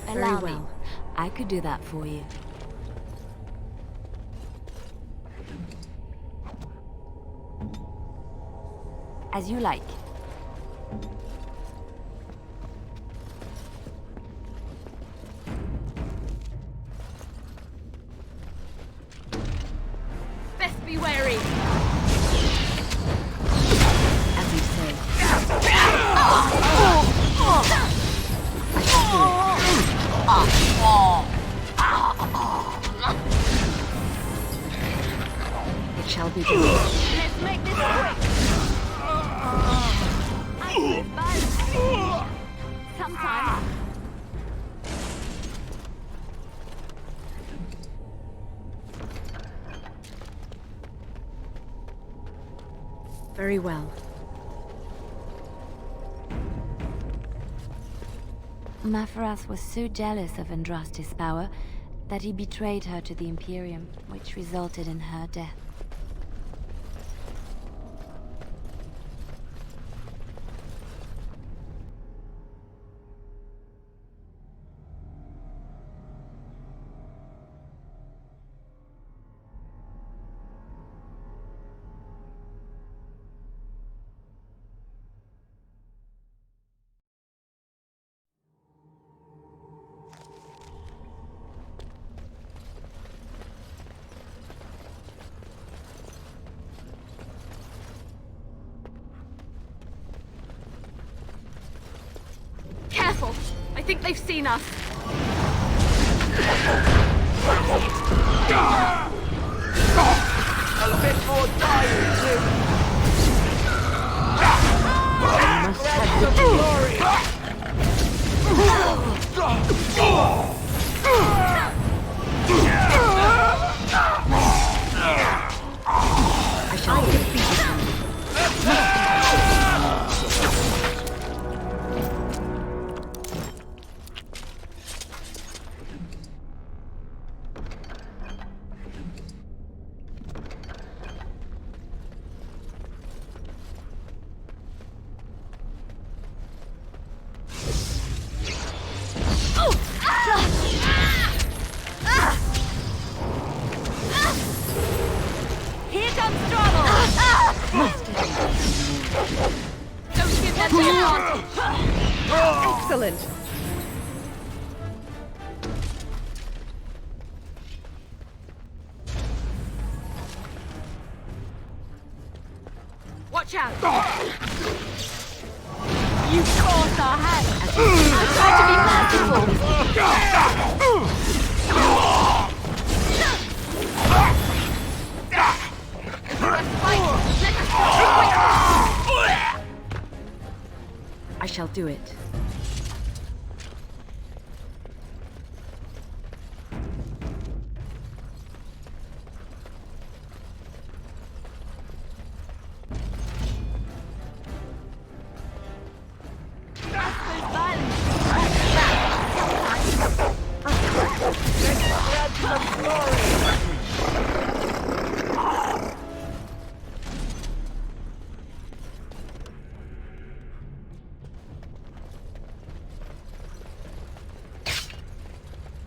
Allow Very me. well. I could do that for you. As you like. Best be wary. As you say. It shall be done. Let's make this quick. I need violence. Sometimes. Very well. Mafaras was so jealous of Andraste's power that he betrayed her to the Imperium, which resulted in her death. Careful. I think they've seen us. A bit more dying too. Must have the Glory! I shall defeat him. Here comes trouble. Don't give them the advantage. Excellent. Watch out. You forced our hand. I tried to be merciful. I shall do it.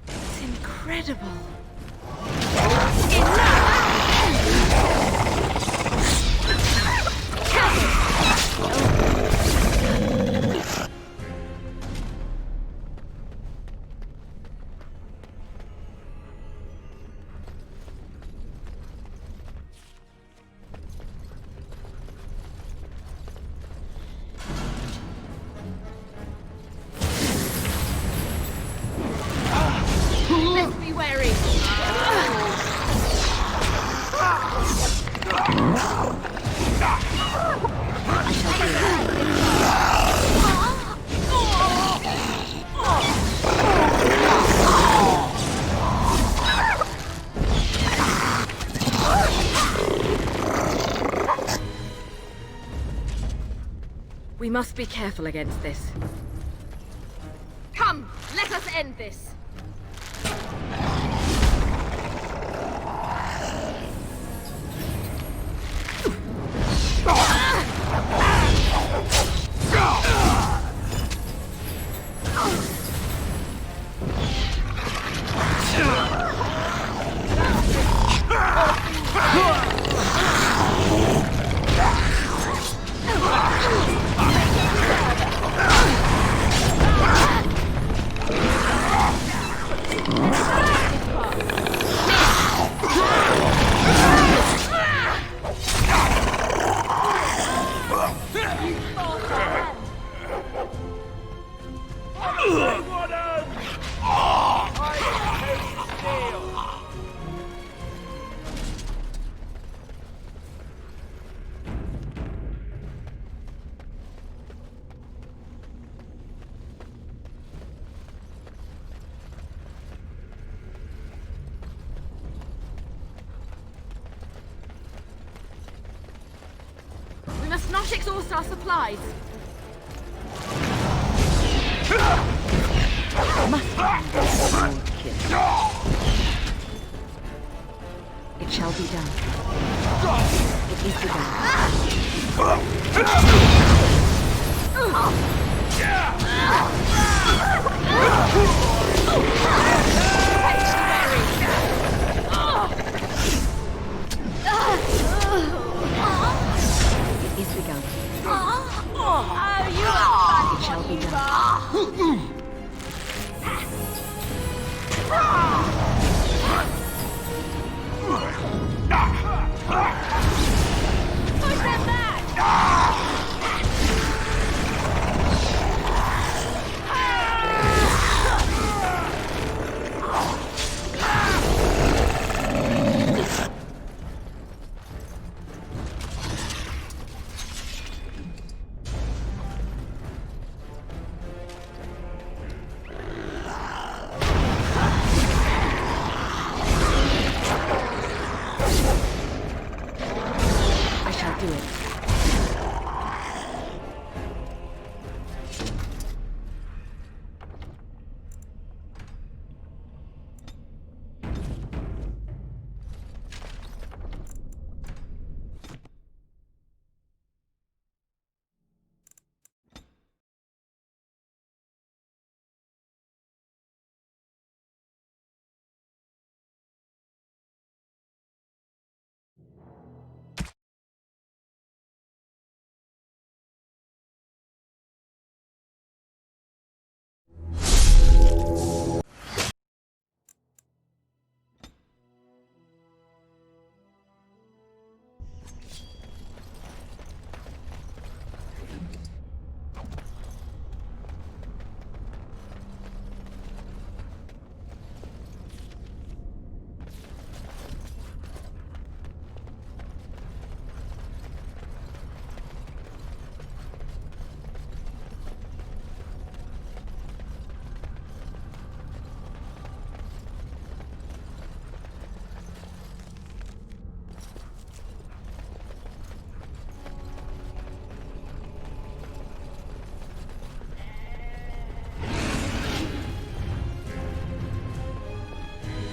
It's incredible. We must be careful against this. Come, let us end this. We must not exhaust our supplies. It shall be done. It is begun. It is begun. It shall be done. Push them back! I shall do it.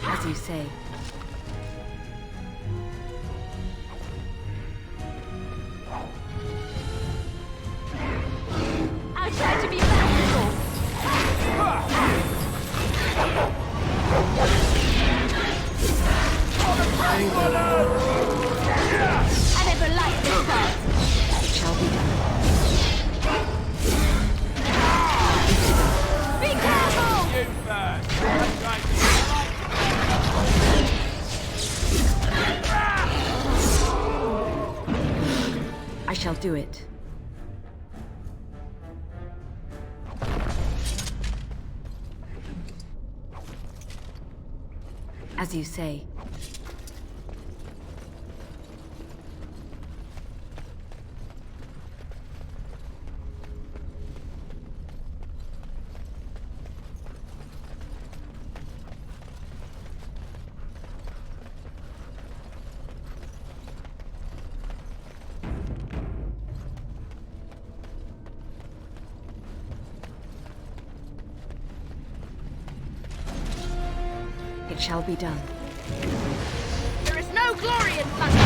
As you say. I'll try to be merciful. I never liked this part. It shall be done. Be careful! I shall do it. As you say. shall be done. There is no glory in thunder!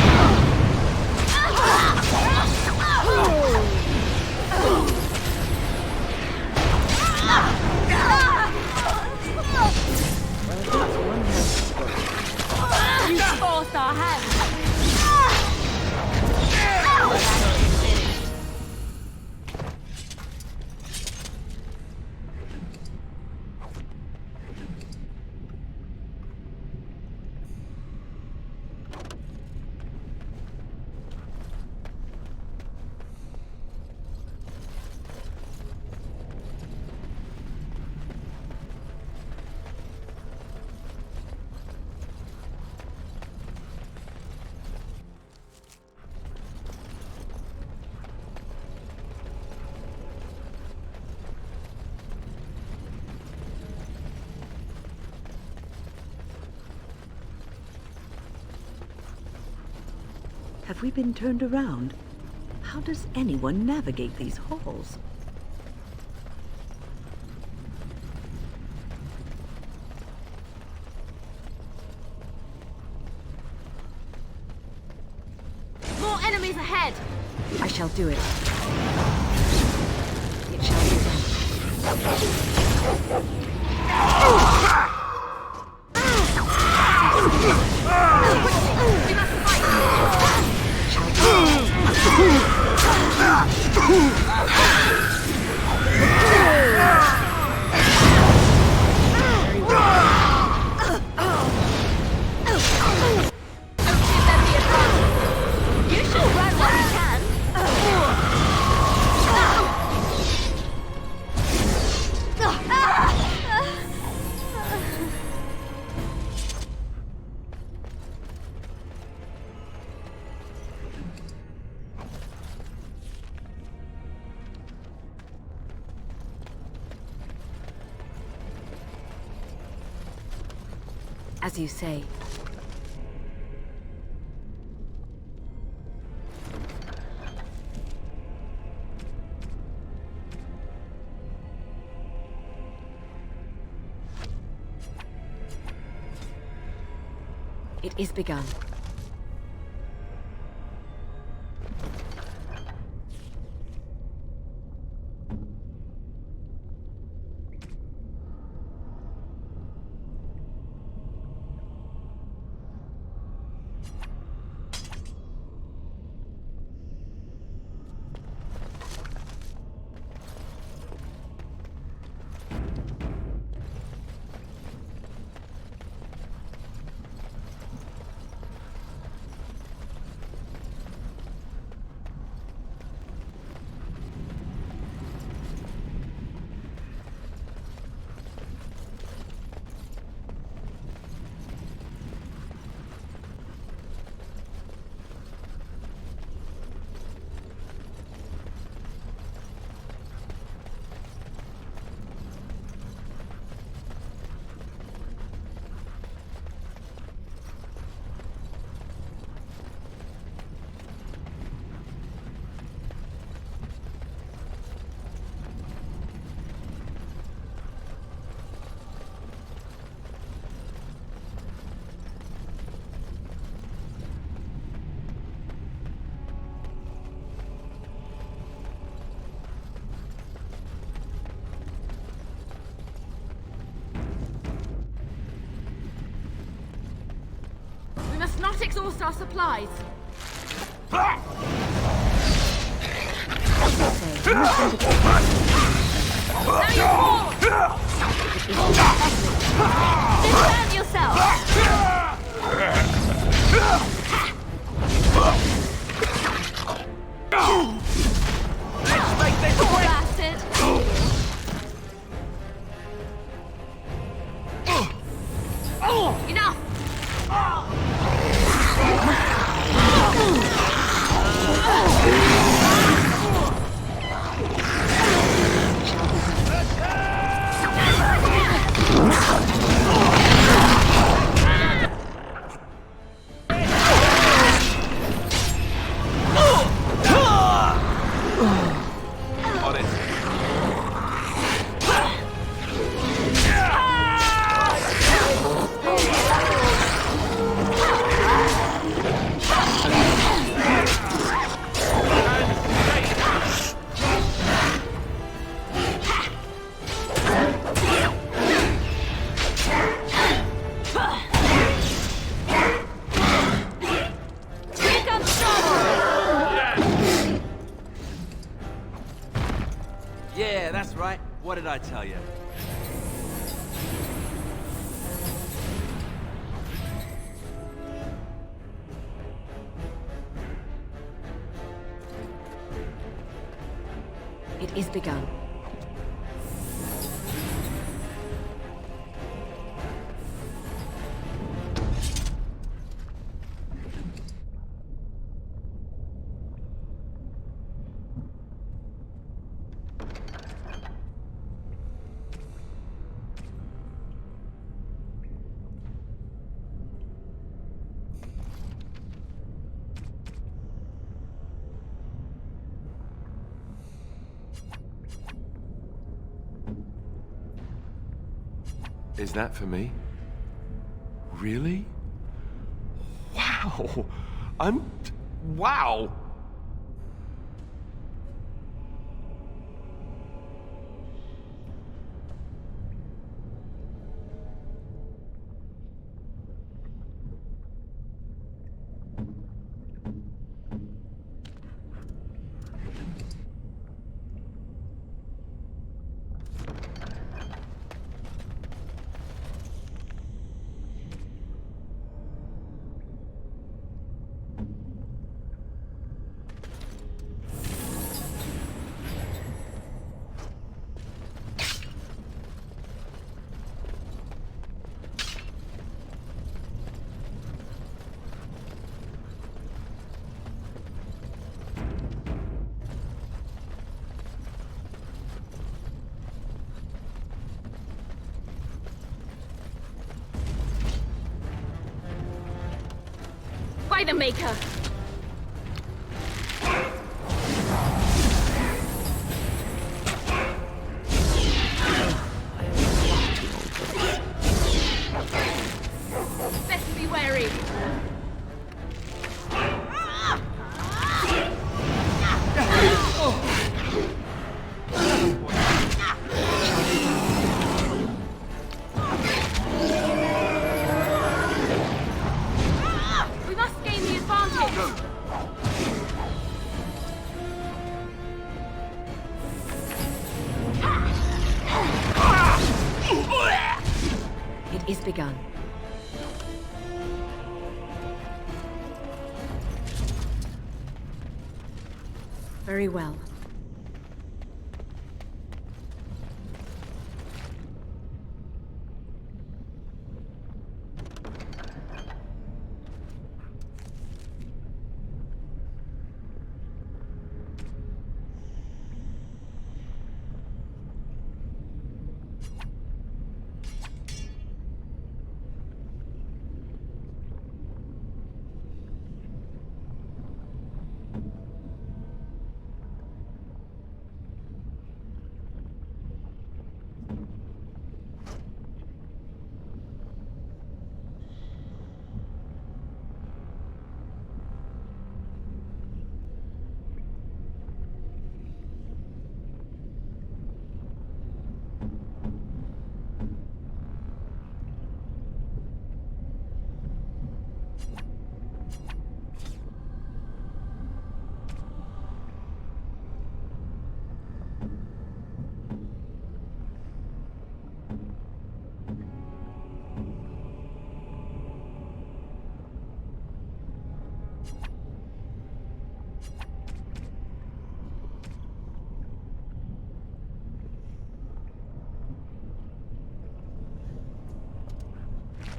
You forced our hand. Have we been turned around? How does anyone navigate these halls? More enemies ahead! I shall do it. It shall be We must fight! You should run while you can. as you say. It is begun. We must not exhaust our supplies. Now you fall! Defend yourself! Let's make this Poor quick! bastard! Enough! Yeah, that's right. What did I tell you? It is begun. Is that for me? Really? Wow! Wow! By the Maker! Best be wary! We must gain the advantage! It is begun. Very well.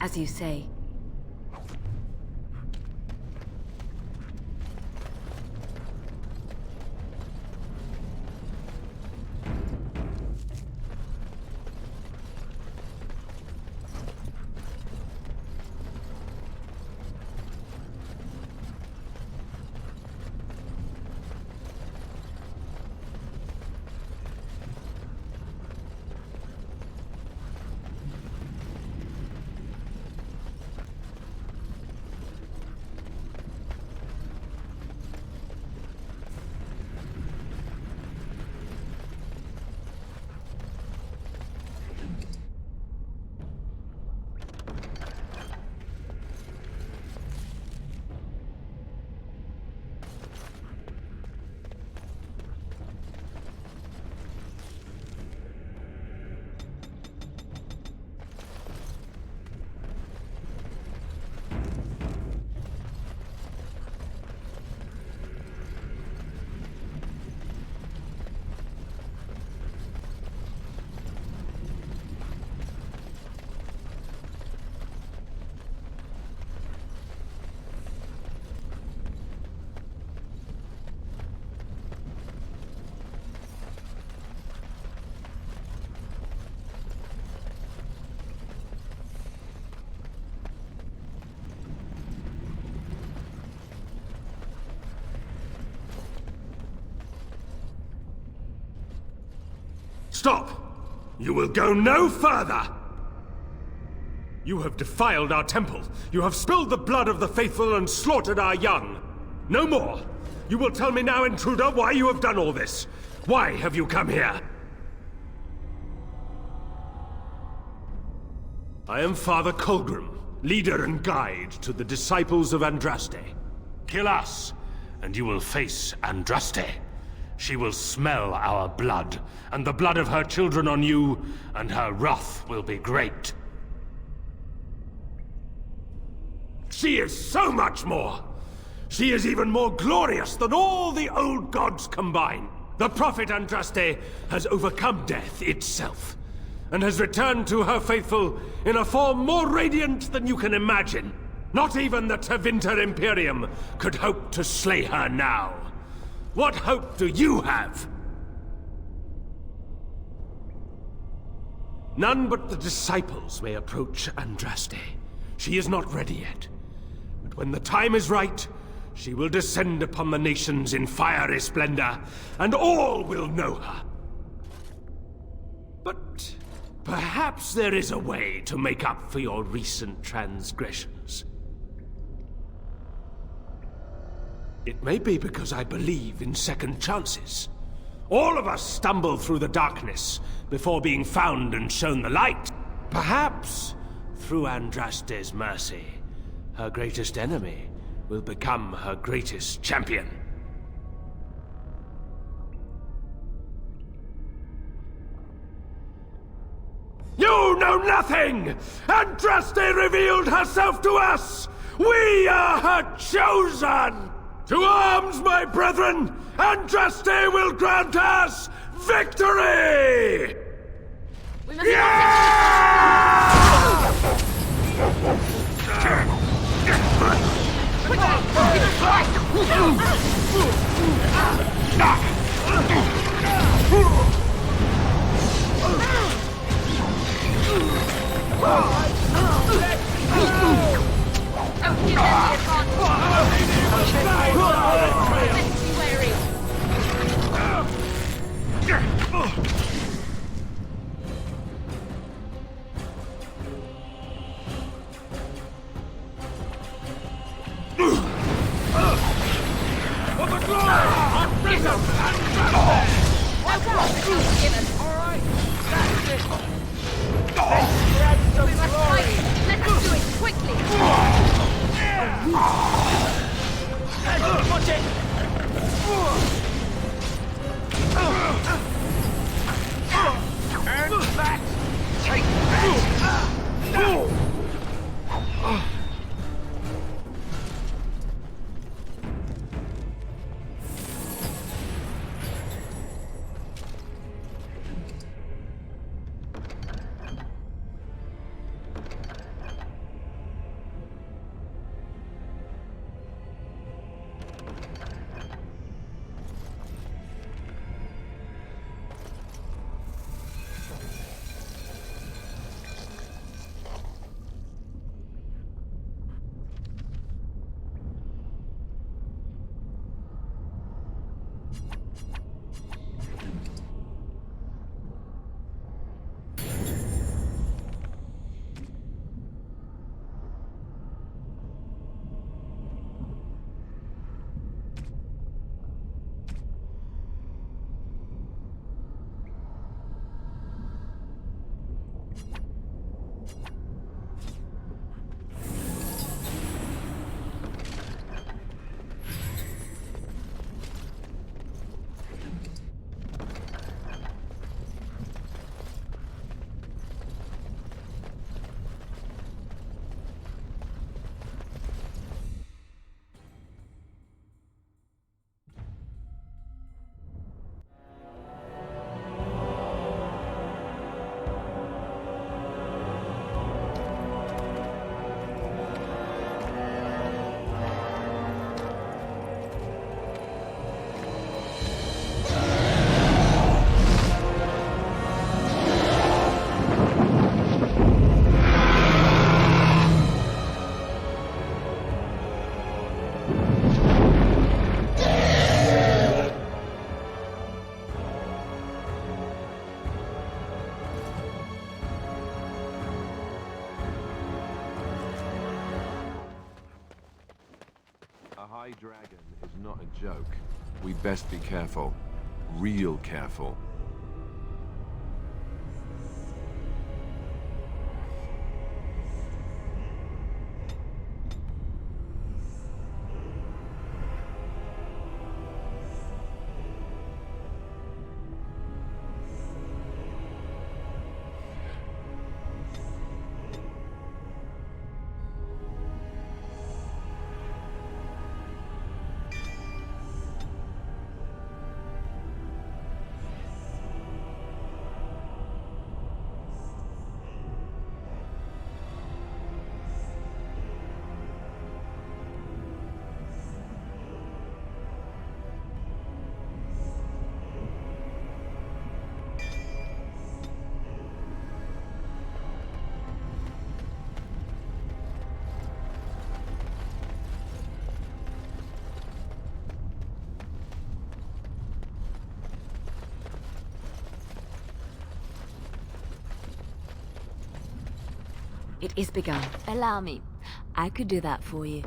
As you say. Stop! You will go no further! You have defiled our temple. You have spilled the blood of the faithful and slaughtered our young. No more! You will tell me now, intruder, why you have done all this. Why have you come here? I am Father Colgrim, leader and guide to the disciples of Andraste. Kill us, and you will face Andraste. She will smell our blood, and the blood of her children on you, and her wrath will be great. She is so much more! She is even more glorious than all the old gods combined. The prophet Andraste has overcome death itself, and has returned to her faithful in a form more radiant than you can imagine. Not even the Tevinter Imperium could hope to slay her now. What hope do you have? None but the disciples may approach Andraste. She is not ready yet. But when the time is right, she will descend upon the nations in fiery splendor, and all will know her. But perhaps there is a way to make up for your recent transgressions. It may be because I believe in second chances. All of us stumble through the darkness before being found and shown the light. Perhaps, through Andraste's mercy, her greatest enemy will become her greatest champion. You know nothing! Andraste revealed herself to us! We are her chosen! To arms, my brethren! Andraste will grant us victory! We must High Dragon is not a joke. We'd best be careful. Real careful. It is begun. Allow me. I could do that for you.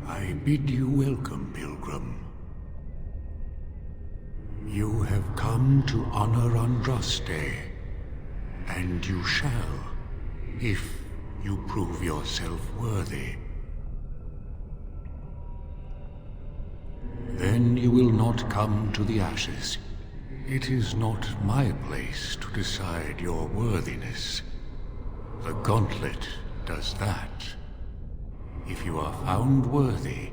I bid you welcome, pilgrim. You have come to honor Andraste, and you shall, if you prove yourself worthy. Then you will not come to the ashes. It is not my place to decide your worthiness. The gauntlet does that. If you are found worthy,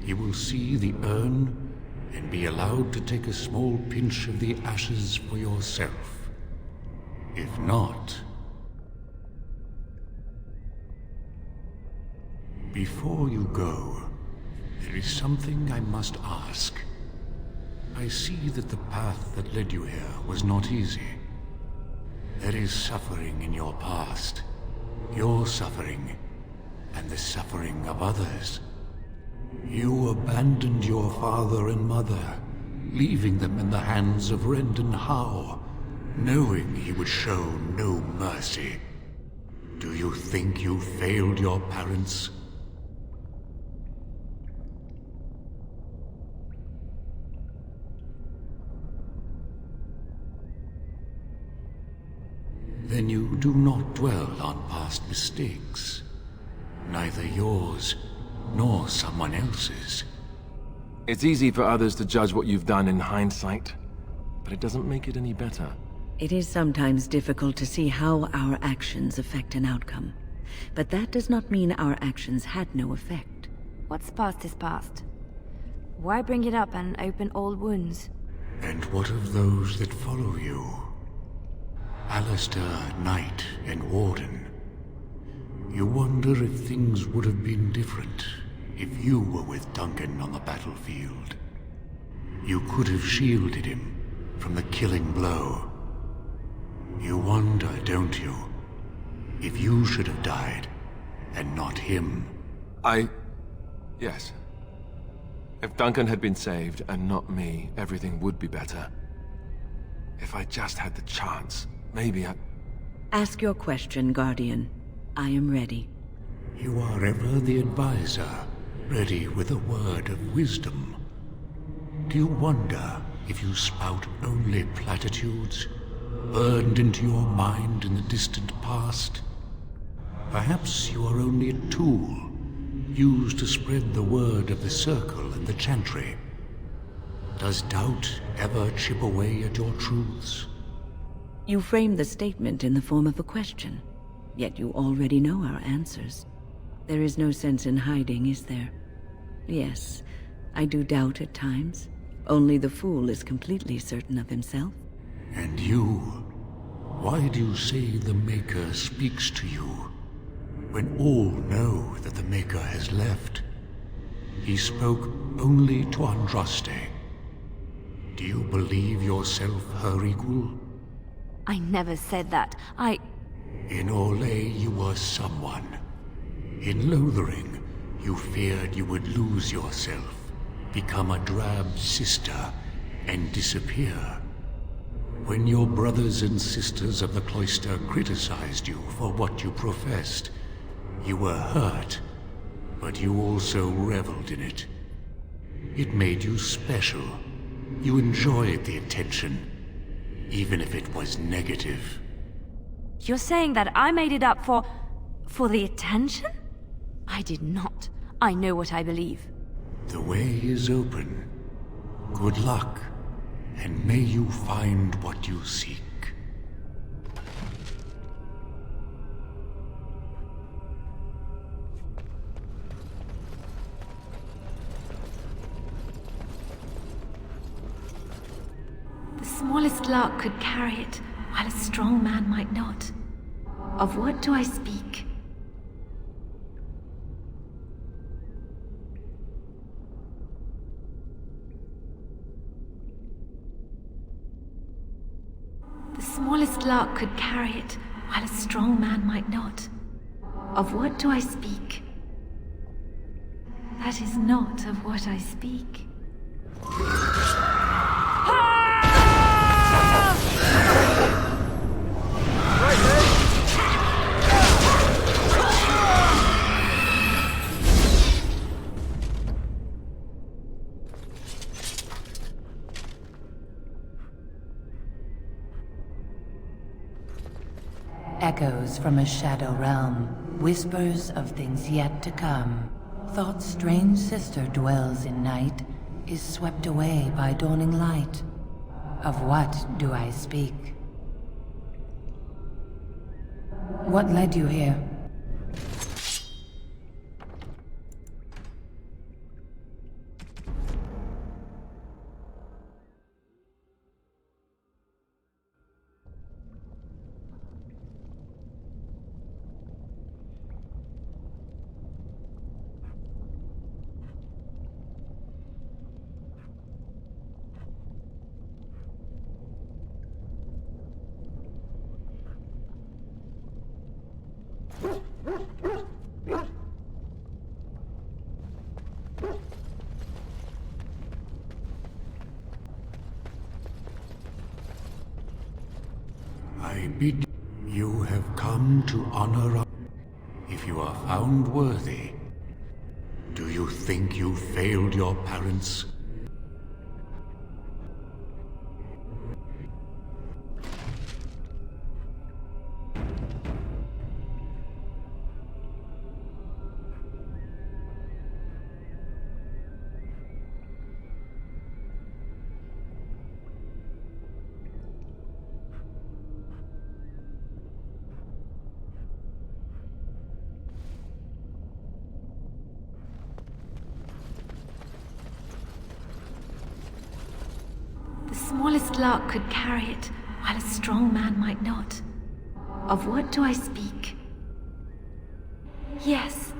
you will see the urn and be allowed to take a small pinch of the ashes for yourself. If not... Before you go, there is something I must ask. I see that the path that led you here was not easy. There is suffering in your past. Your suffering, and the suffering of others. You abandoned your father and mother, leaving them in the hands of Rendon Howe, knowing he would show no mercy. Do you think you failed your parents? Then you do not dwell on past mistakes. Neither yours, nor someone else's. It's easy for others to judge what you've done in hindsight, but it doesn't make it any better. It is sometimes difficult to see how our actions affect an outcome. But that does not mean our actions had no effect. What's past is past. Why bring it up and open old wounds? And what of those that follow you? Alistair, Knight, and Warden. You wonder if things would have been different if you were with Duncan on the battlefield. You could have shielded him from the killing blow. You wonder, don't you, if you should have died and not him? Yes. If Duncan had been saved and not me, everything would be better. If I just had the chance, maybe I... Ask your question, Guardian. I am ready. You are ever the advisor, ready with a word of wisdom. Do you wonder if you spout only platitudes, burned into your mind in the distant past? Perhaps you are only a tool, used to spread the word of the Circle and the Chantry. Does doubt ever chip away at your truths? You frame the statement in the form of a question, yet you already know our answers. There is no sense in hiding, is there? Yes, I do doubt at times. Only the fool is completely certain of himself. And you? Why do you say the Maker speaks to you, when all know that the Maker has left? He spoke only to Andraste. Do you believe yourself her equal? I never said that. In Orlais, you were someone. In Lothering, you feared you would lose yourself, become a drab sister, and disappear. When your brothers and sisters of the cloister criticized you for what you professed, you were hurt, but you also reveled in it. It made you special. You enjoyed the attention, even if it was negative. You're saying that I made it up for the attention? I did not. I know what I believe. The way is open. Good luck, and may you find what you seek. The smallest lark could carry it, while a strong man might not. Of what do I speak? The smallest lark could carry it, while a strong man might not. Of what do I speak? That is not of what I speak. Echoes from a shadow realm, whispers of things yet to come. Thought's strange sister dwells in night, is swept away by dawning light. Of what do I speak? What led you here? I bid you have come to honor us. If you are found worthy, do you think you failed your parents? The smallest lark could carry it, while a strong man might not. Of what do I speak? Yes,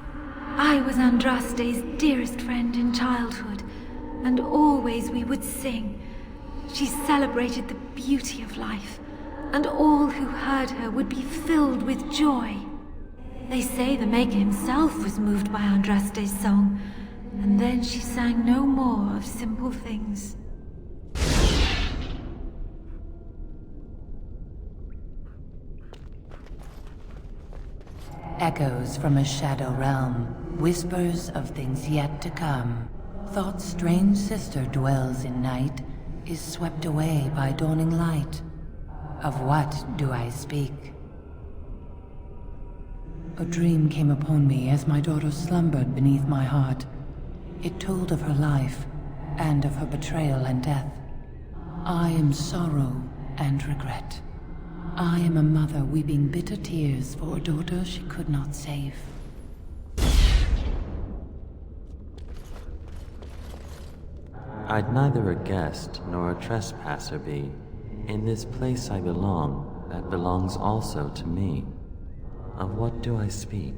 I was Andraste's dearest friend in childhood, and always we would sing. She celebrated the beauty of life, and all who heard her would be filled with joy. They say the Maker himself was moved by Andraste's song, and then she sang no more of simple things. Echoes from a shadow realm, whispers of things yet to come. Thought's strange sister dwells in night, is swept away by dawning light. Of what do I speak? A dream came upon me as my daughter slumbered beneath my heart. It told of her life, and of her betrayal and death. I am sorrow and regret. I am a mother weeping bitter tears for a daughter she could not save. I'd neither a guest nor a trespasser be. In this place I belong, that belongs also to me. Of what do I speak?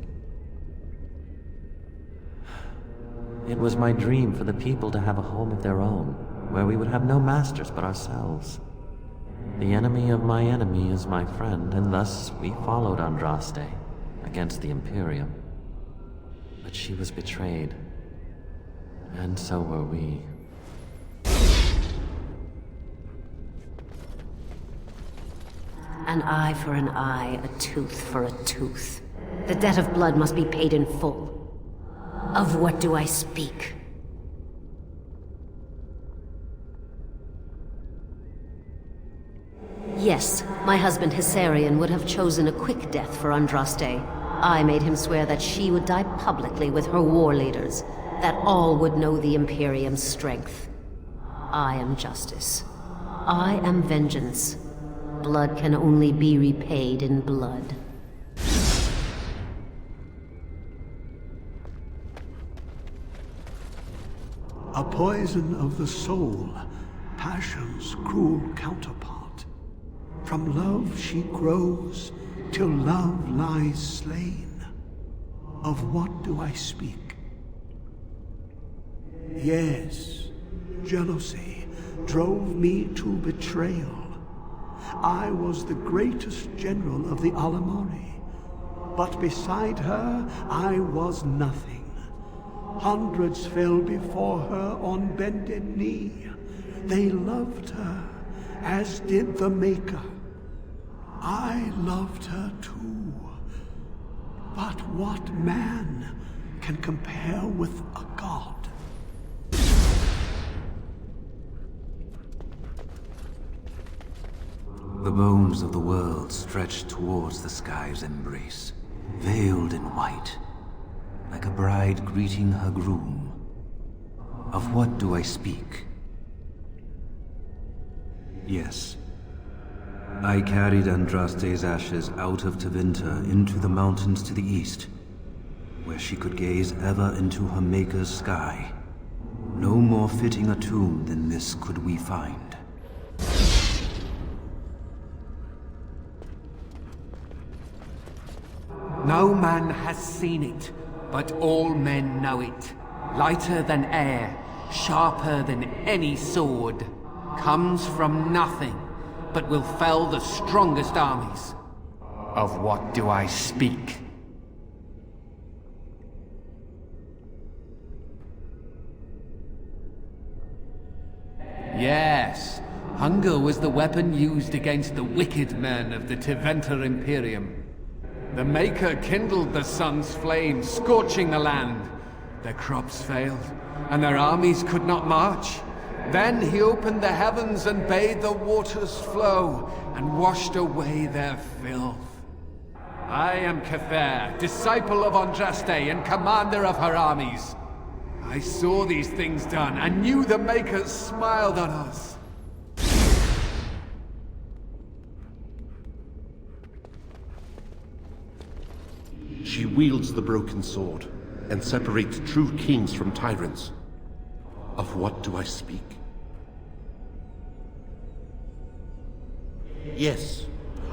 It was my dream for the people to have a home of their own, where we would have no masters but ourselves. The enemy of my enemy is my friend, and thus we followed Andraste against the Imperium. But she was betrayed, and so were we. An eye for an eye, a tooth for a tooth. The debt of blood must be paid in full. Of what do I speak? Yes, my husband Hysarion would have chosen a quick death for Andraste. I made him swear that she would die publicly with her war leaders, that all would know the Imperium's strength. I am justice. I am vengeance. Blood can only be repaid in blood. A poison of the soul, passion's cruel counterpart. From love she grows, till love lies slain. Of what do I speak? Yes, jealousy drove me to betrayal. I was the greatest general of the Alamari, but beside her I was nothing. Hundreds fell before her on bended knee. They loved her, as did the Maker. I loved her too. But what man can compare with a god? The bones of the world stretched towards the sky's embrace, veiled in white, like a bride greeting her groom. Of what do I speak? Yes. I carried Andraste's ashes out of Tevinter into the mountains to the east, where she could gaze ever into her Maker's sky. No more fitting a tomb than this could we find. No man has seen it, but all men know it. Lighter than air, sharper than any sword. Comes from nothing, but will fell the strongest armies. Of what do I speak? Yes, hunger was the weapon used against the wicked men of the Tevinter Imperium. The Maker kindled the sun's flame, scorching the land. Their crops failed, and their armies could not march. Then he opened the heavens and bade the waters flow, and washed away their filth. I am Cather, disciple of Andraste and commander of her armies. I saw these things done, and knew the Makers smiled on us. She wields the broken sword, and separates true kings from tyrants. Of what do I speak? Yes,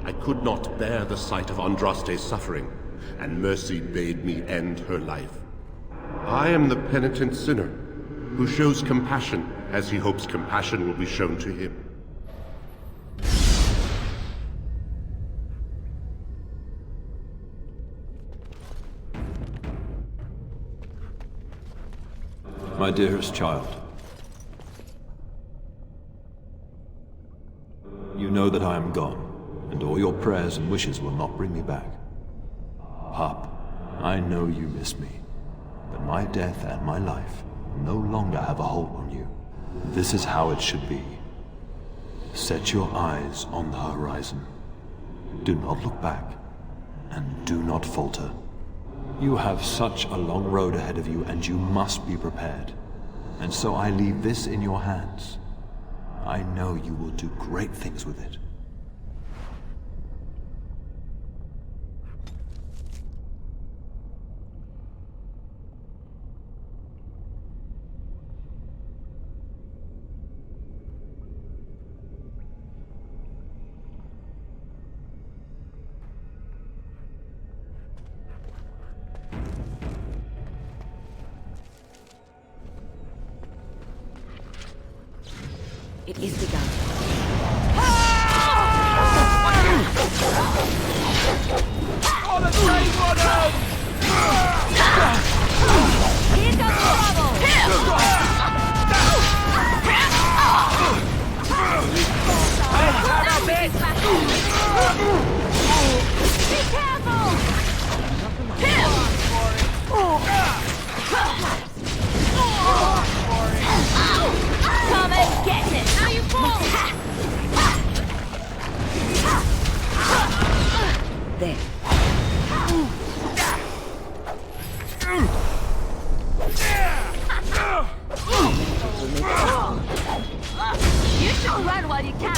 I could not bear the sight of Andraste's suffering, and mercy bade me end her life. I am the penitent sinner, who shows compassion as he hopes compassion will be shown to him. My dearest child, you know that I am gone, and all your prayers and wishes will not bring me back. Pup, I know you miss me, but my death and my life no longer have a hold on you. This is how it should be. Set your eyes on the horizon. Do not look back, and do not falter. You have such a long road ahead of you, and you must be prepared. And so I leave this in your hands. I know you will do great things with it. Istigar. On the same one! Here comes trouble! Be careful! Come and get it! Now you fall! There. You should run while you can!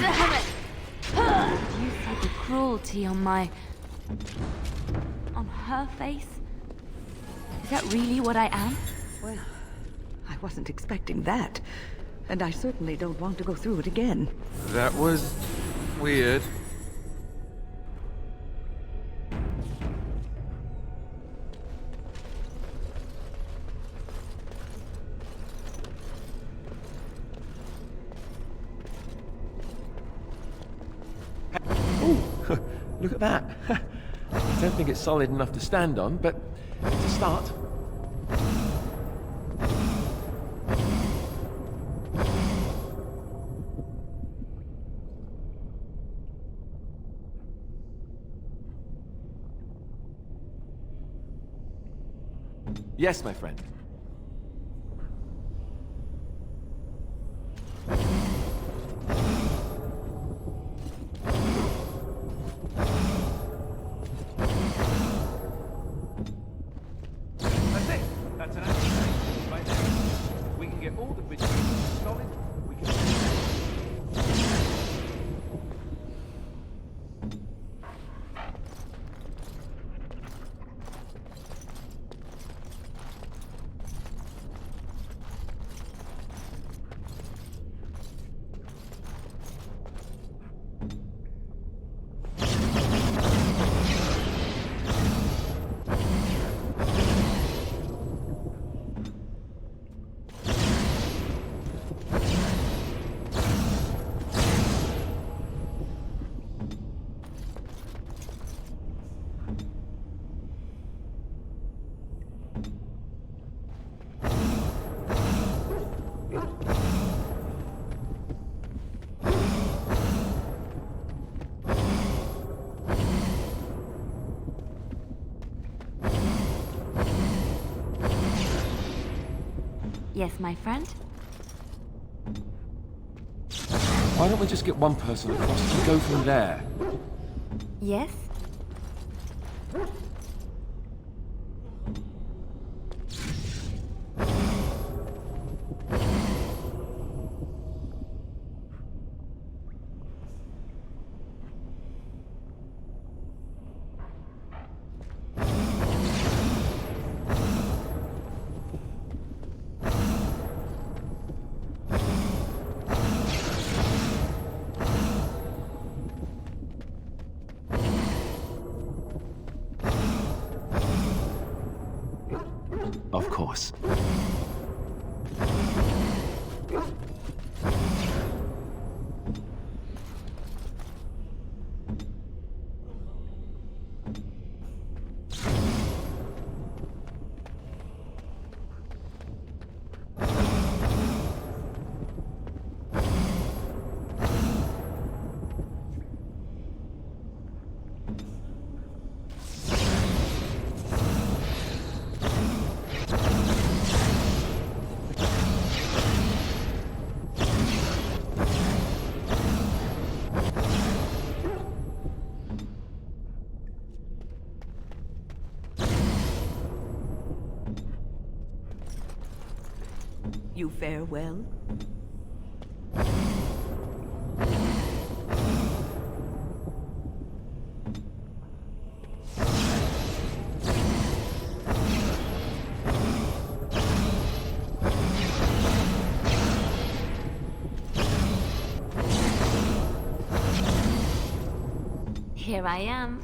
Damn it! You see the cruelty on her face? Is that really what I am? Well, I wasn't expecting that. And I certainly don't want to go through it again. That was weird. Ooh, look at that. I don't think it's solid enough to stand on, but it's a start. Yes, my friend. That's it! That's an action right there. We can get all the bits solid. We can... Yes, my friend? Why don't we just get one person across and go from there? Yes? Of course. You fare well? Here I am.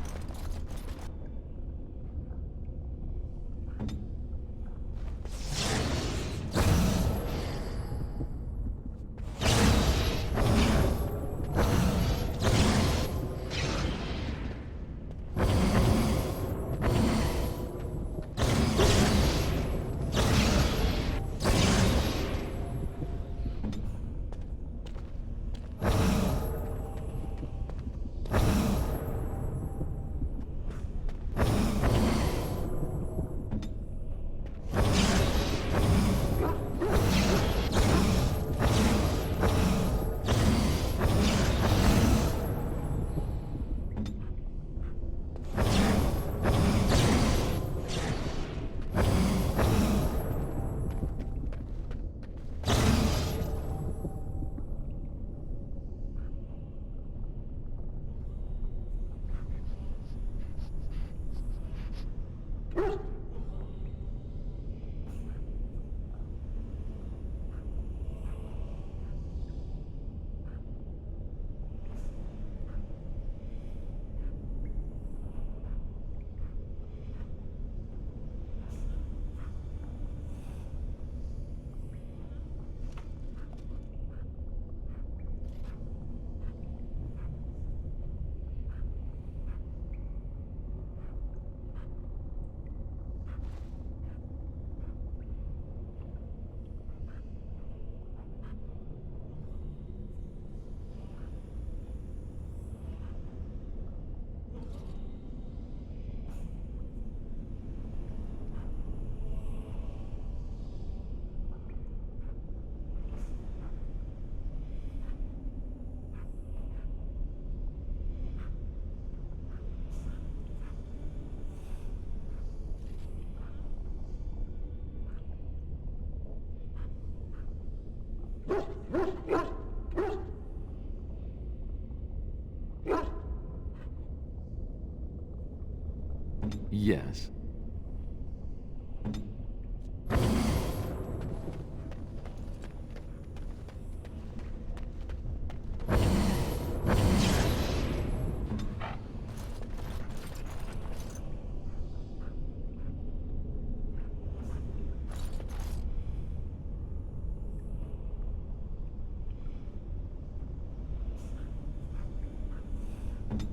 Yes.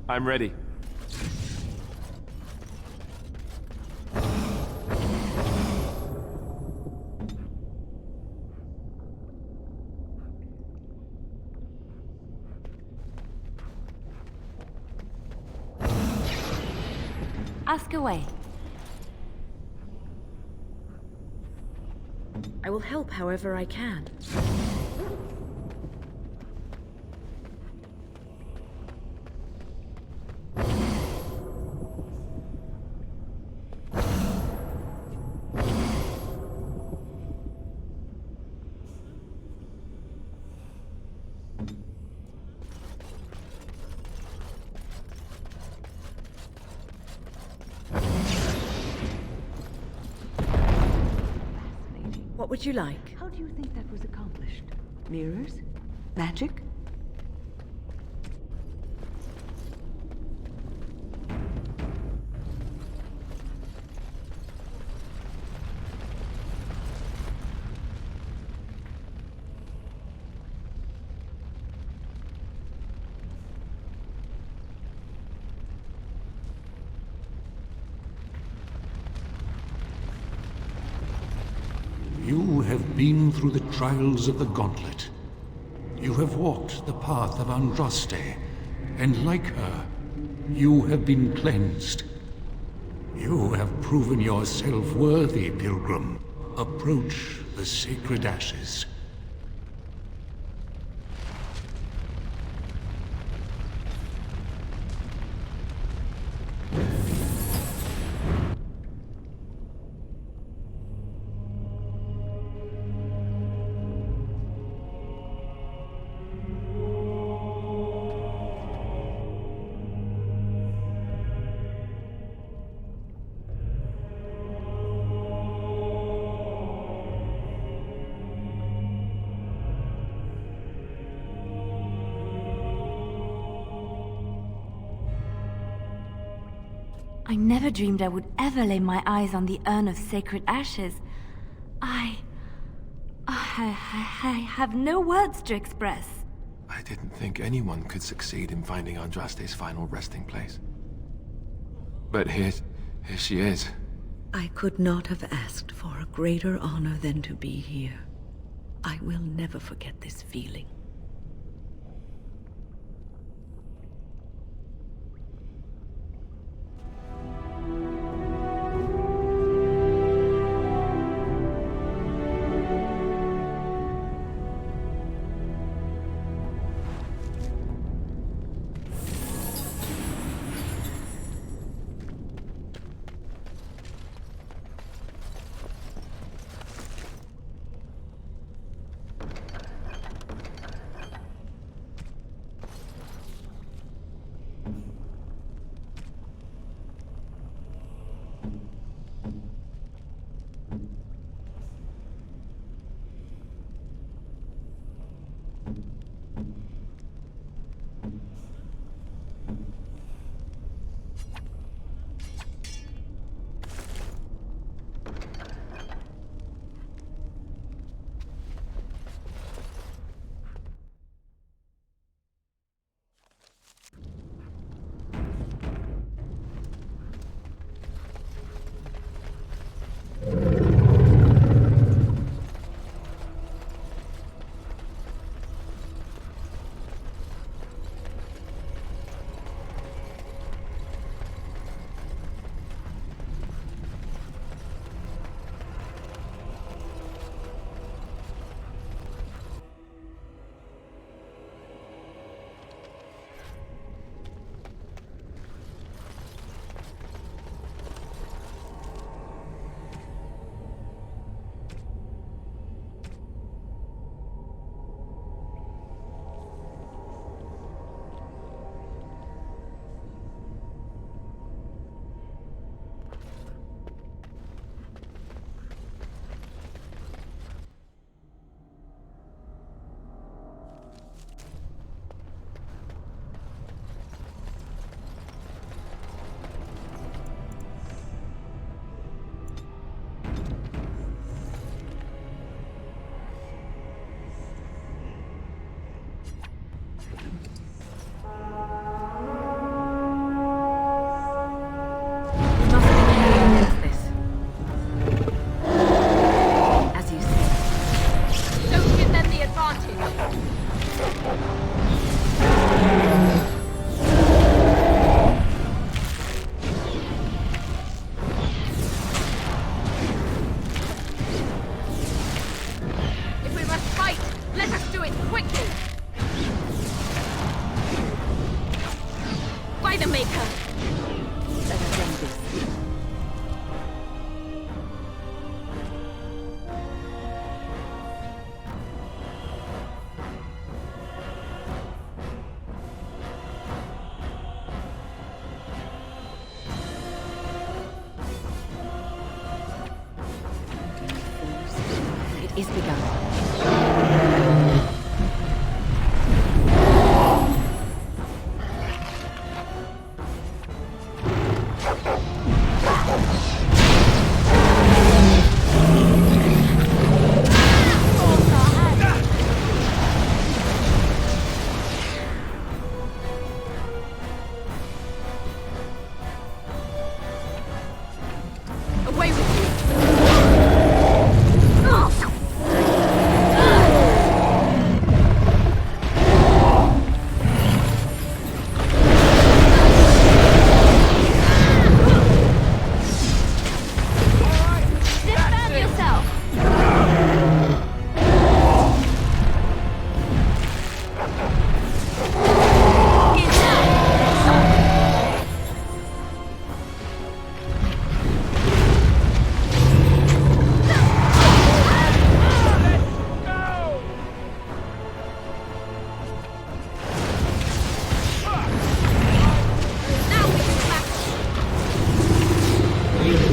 I'm ready. Ask away. I will help however I can. What would you like? How do you think that was accomplished? Mirrors? Magic? You have been through the trials of the Gauntlet. You have walked the path of Andraste, and like her, you have been cleansed. You have proven yourself worthy, Pilgrim. Approach the Sacred Ashes. I never dreamed I would ever lay my eyes on the Urn of Sacred Ashes. I have no words to express. I didn't think anyone could succeed in finding Andraste's final resting place. But here she is. I could not have asked for a greater honor than to be here. I will never forget this feeling. is begun. Away with you! Disturb yourself!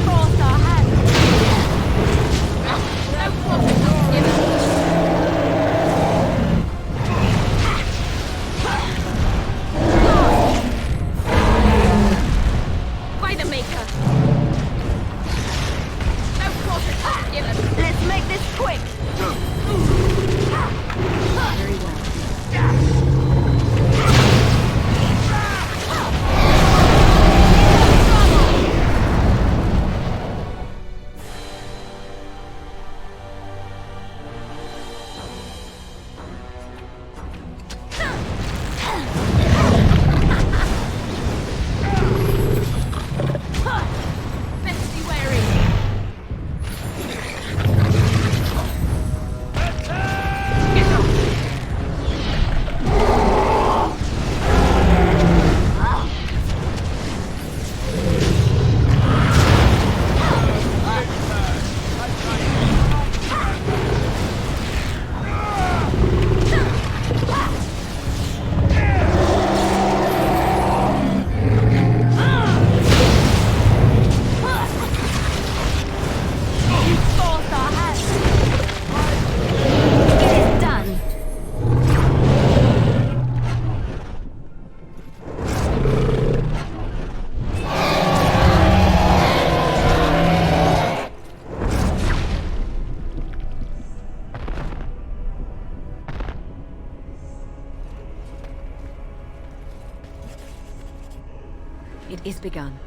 Force our hand! No profit not given! By the Maker! No profit not given! Let's make this quick! Very well. Best be wary! Get off! You forced our hand! It is done! It is begun.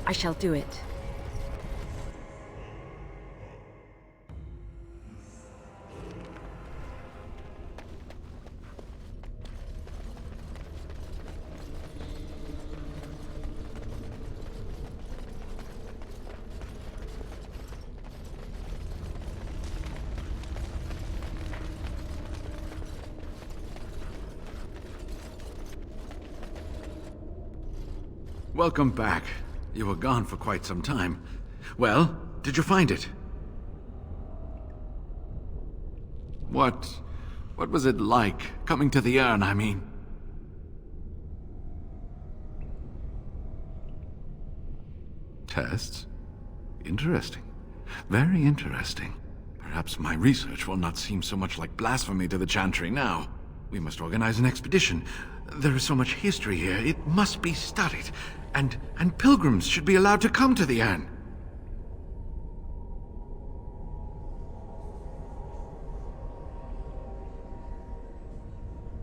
I shall do it. Welcome back. You were gone for quite some time. Well, did you find it? What was it like, coming to the urn, I mean? Tests? Interesting. Very interesting. Perhaps my research will not seem so much like blasphemy to the Chantry now. We must organize an expedition. There is so much history here, it must be studied. And pilgrims should be allowed to come to the Urn.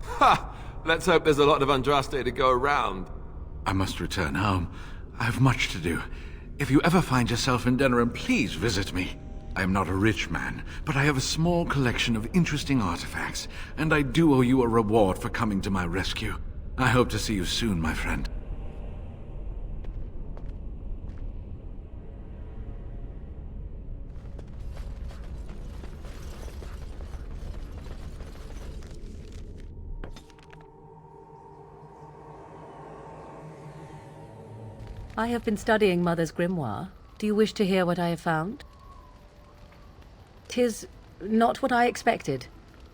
Ha! Let's hope there's a lot of Andraste to go around. I must return home. I have much to do. If you ever find yourself in Denerim, please visit me. I am not a rich man, but I have a small collection of interesting artifacts, and I do owe you a reward for coming to my rescue. I hope to see you soon, my friend. I have been studying Mother's grimoire. Do you wish to hear what I have found? 'Tis not what I expected.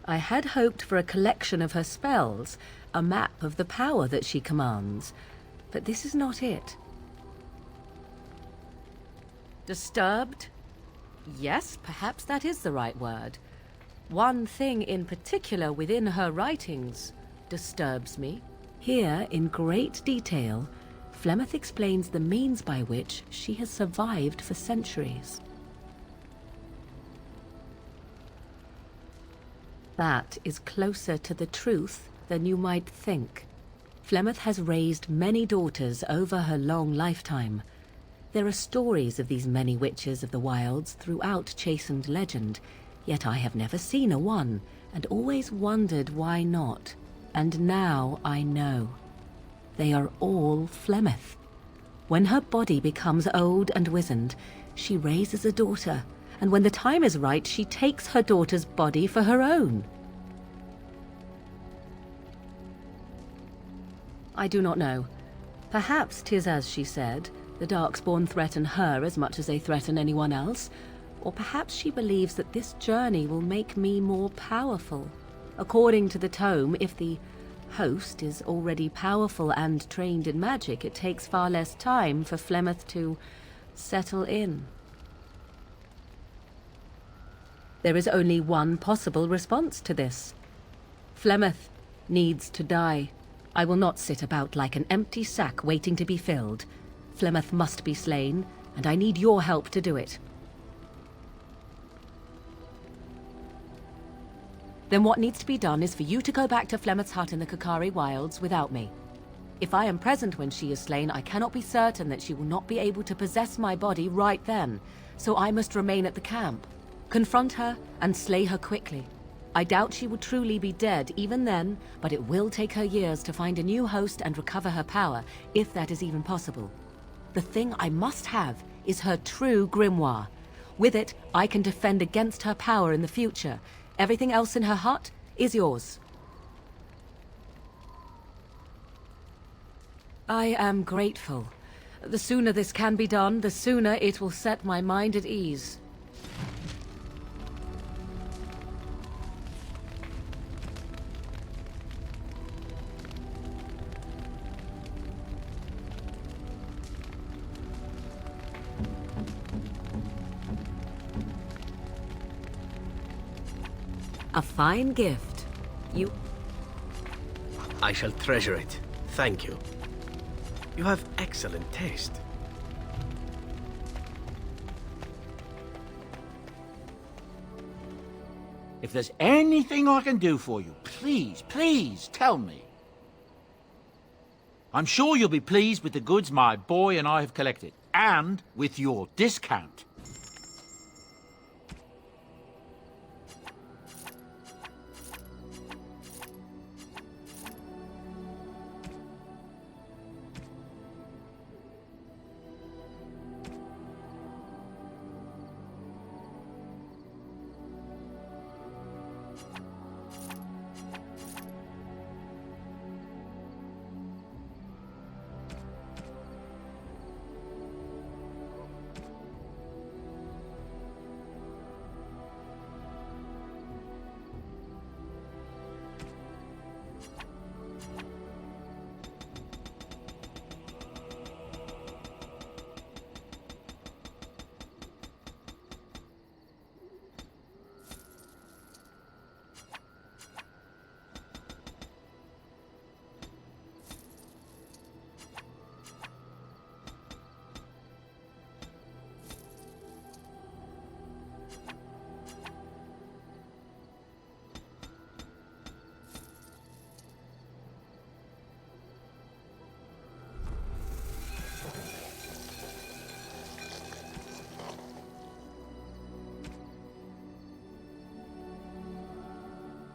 I had hoped for a collection of her spells, a map of the power that she commands, but this is not it. Disturbed? Yes, perhaps that is the right word. One thing in particular within her writings disturbs me. Here, in great detail, Flemeth explains the means by which she has survived for centuries. That is closer to the truth than you might think. Flemeth has raised many daughters over her long lifetime. There are stories of these many witches of the wilds throughout chastened legend, yet I have never seen a one, and always wondered why not. And now I know. They are all Flemeth. When her body becomes old and wizened, she raises a daughter, and when the time is right, she takes her daughter's body for her own. I do not know. Perhaps 'tis as she said, the Darkspawn threaten her as much as they threaten anyone else, or perhaps she believes that this journey will make me more powerful. According to the tome, if the host is already powerful and trained in magic, it takes far less time for Flemeth to settle in. There is only one possible response to this. Flemeth needs to die. I will not sit about like an empty sack waiting to be filled. Flemeth must be slain, and I need your help to do it. Then what needs to be done is for you to go back to Flemeth's hut in the Kakari Wilds without me. If I am present when she is slain, I cannot be certain that she will not be able to possess my body right then, so I must remain at the camp. Confront her and slay her quickly. I doubt she will truly be dead even then, but it will take her years to find a new host and recover her power, if that is even possible. The thing I must have is her true grimoire. With it, I can defend against her power in the future. Everything else in her hut is yours. I am grateful. The sooner this can be done, the sooner it will set my mind at ease. A fine gift. You... I shall treasure it. Thank you. You have excellent taste. If there's anything I can do for you, please, please tell me. I'm sure you'll be pleased with the goods my boy and I have collected, and with your discount.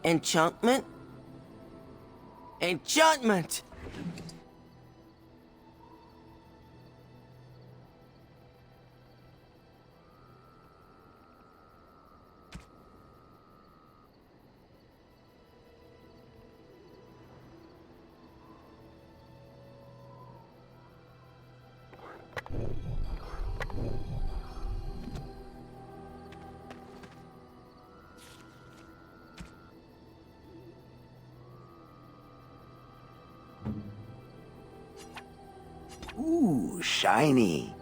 Enchantment? Enchantment! Ooh, shiny.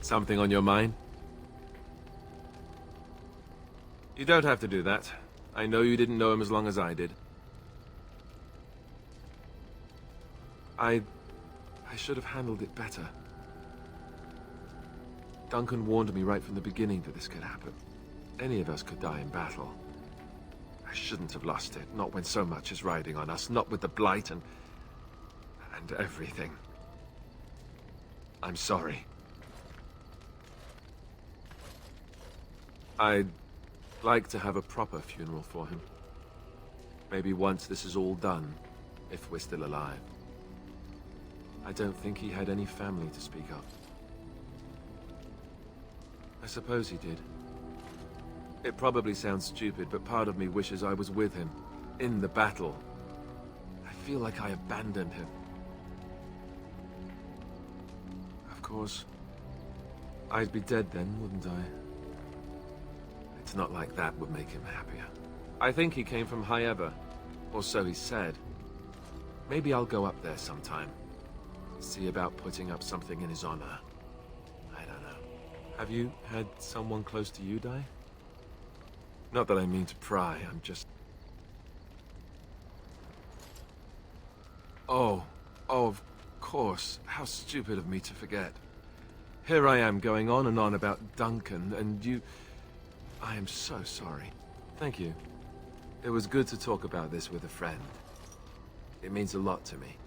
Something on your mind? You don't have to do that. I know you didn't know him as long as I did. I should have handled it better. Duncan warned me right from the beginning that this could happen. Any of us could die in battle. I shouldn't have lost it, not when so much is riding on us, not with the Blight and everything. I'm sorry. I'd like to have a proper funeral for him. Maybe once this is all done, if we're still alive. I don't think he had any family to speak of. I suppose he did. It probably sounds stupid, but part of me wishes I was with him, in the battle. I feel like I abandoned him. Of course, I'd be dead then, wouldn't I? It's not like that would make him happier. I think he came from High Ever, or so he said. Maybe I'll go up there sometime. See about putting up something in his honor. I don't know. Have you had someone close to you die? Not that I mean to pry, I'm just... Oh, of course. How stupid of me to forget. Here I am going on and on about Duncan, and you... I am so sorry. Thank you. It was good to talk about this with a friend. It means a lot to me.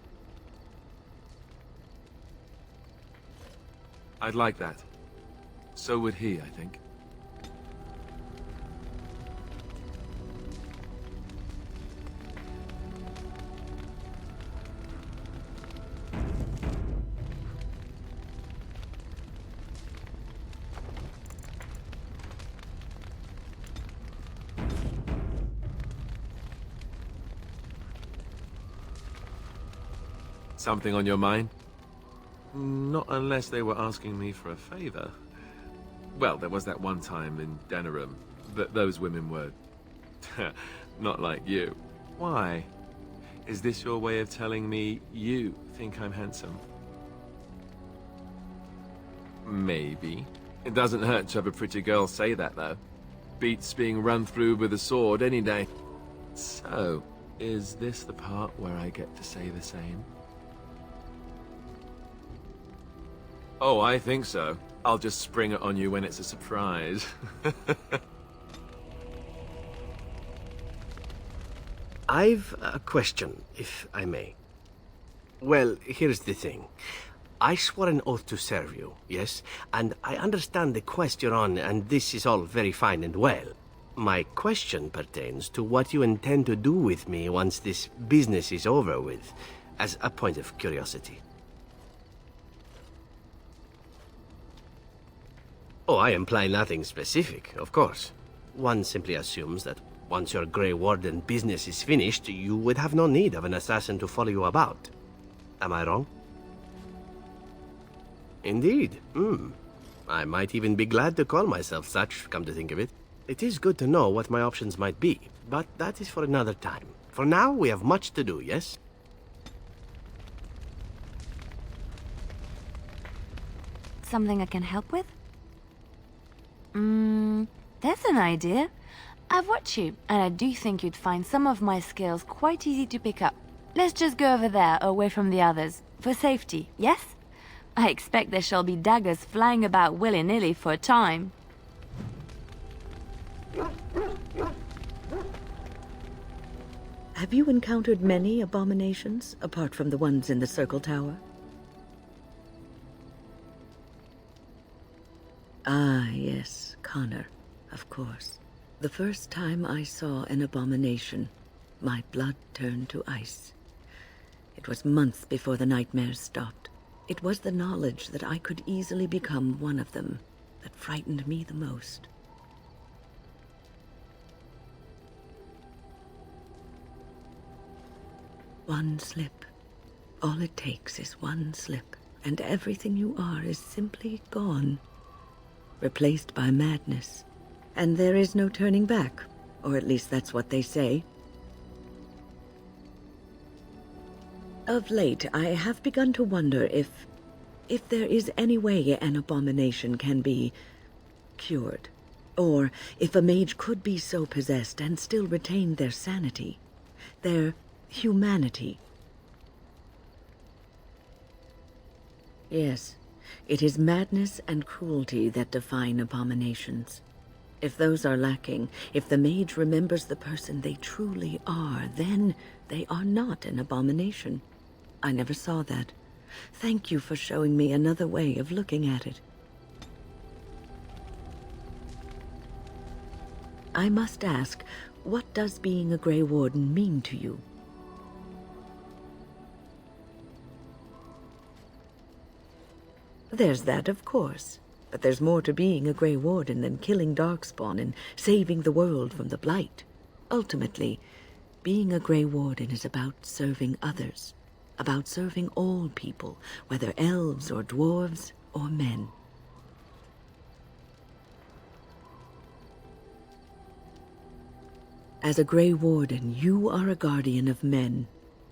I'd like that. So would he, I think. Something on your mind? Not unless they were asking me for a favor. Well, there was that one time in Denerim that those women were... not like you. Why? Is this your way of telling me you think I'm handsome? Maybe. It doesn't hurt to have a pretty girl say that, though. Beats being run through with a sword any day. So, is this the part where I get to say the same? Oh, I think so. I'll just spring it on you when it's a surprise. I've a question, if I may. Well, here's the thing. I swore an oath to serve you, yes? And I understand the quest you're on, and this is all very fine and well. My question pertains to what you intend to do with me once this business is over with, as a point of curiosity. Oh, I imply nothing specific, of course. One simply assumes that once your Grey Warden business is finished, you would have no need of an assassin to follow you about. Am I wrong? Indeed. I might even be glad to call myself such, come to think of it. It is good to know what my options might be, but that is for another time. For now, we have much to do, yes? Something I can help with? That's an idea. I've watched you, and I do think you'd find some of my skills quite easy to pick up. Let's just go over there, away from the others, for safety, yes? I expect there shall be daggers flying about willy-nilly for a time. Have you encountered many abominations, apart from the ones in the Circle Tower? Ah, yes, Connor, of course. The first time I saw an abomination, my blood turned to ice. It was months before the nightmares stopped. It was the knowledge that I could easily become one of them that frightened me the most. One slip. All it takes is one slip, and everything you are is simply gone. Replaced by madness. And there is no turning back, or at least that's what they say. Of late, I have begun to wonder if there is any way an abomination can be cured, or if a mage could be so possessed and still retain their sanity, their humanity. Yes, it is madness and cruelty that define abominations. If those are lacking, if the mage remembers the person they truly are, then they are not an abomination. I never saw that. Thank you for showing me another way of looking at it. I must ask, what does being a Grey Warden mean to you? There's that, of course. But there's more to being a Grey Warden than killing Darkspawn and saving the world from the Blight. Ultimately, being a Grey Warden is about serving others. About serving all people, whether elves or dwarves or men. As a Grey Warden, you are a guardian of men,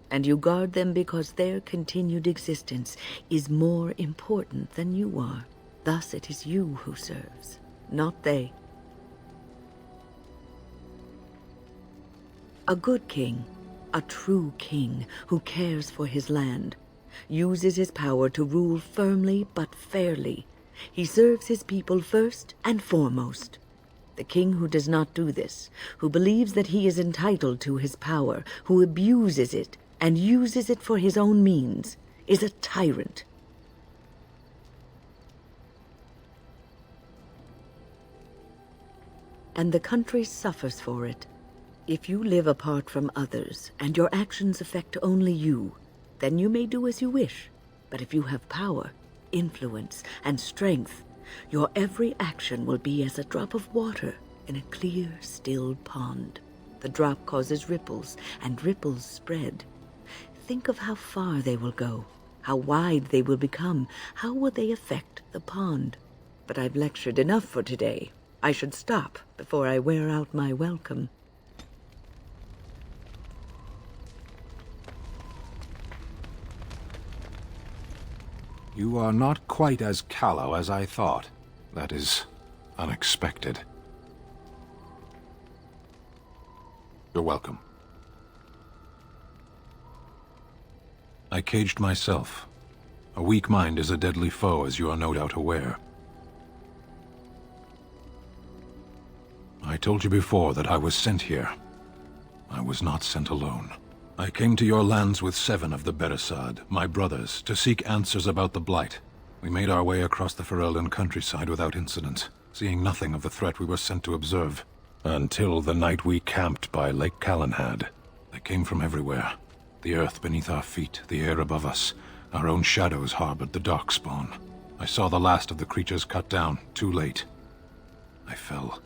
and you guard them because their continued existence is more important than you are. Thus it is you who serves, not they. A good king, a true king who cares for his land, uses his power to rule firmly but fairly. He serves his people first and foremost. The king who does not do this, who believes that he is entitled to his power, who abuses it and uses it for his own means, is a tyrant. And the country suffers for it. If you live apart from others, and your actions affect only you, then you may do as you wish. But if you have power, influence, and strength, your every action will be as a drop of water in a clear, still pond. The drop causes ripples, and ripples spread. Think of how far they will go, how wide they will become, how will they affect the pond. But I've lectured enough for today. I should stop before I wear out my welcome. You are not quite as callow as I thought. That is unexpected. You're welcome. I caged myself. A weak mind is a deadly foe, as you are no doubt aware. I told you before that I was sent here. I was not sent alone. I came to your lands with 7 of the Beresad, my brothers, to seek answers about the Blight. We made our way across the Ferelden countryside without incident, seeing nothing of the threat we were sent to observe. Until the night we camped by Lake Calenhad. They came from everywhere. The earth beneath our feet, the air above us. Our own shadows harbored the Darkspawn. I saw the last of the creatures cut down, too late. I fell.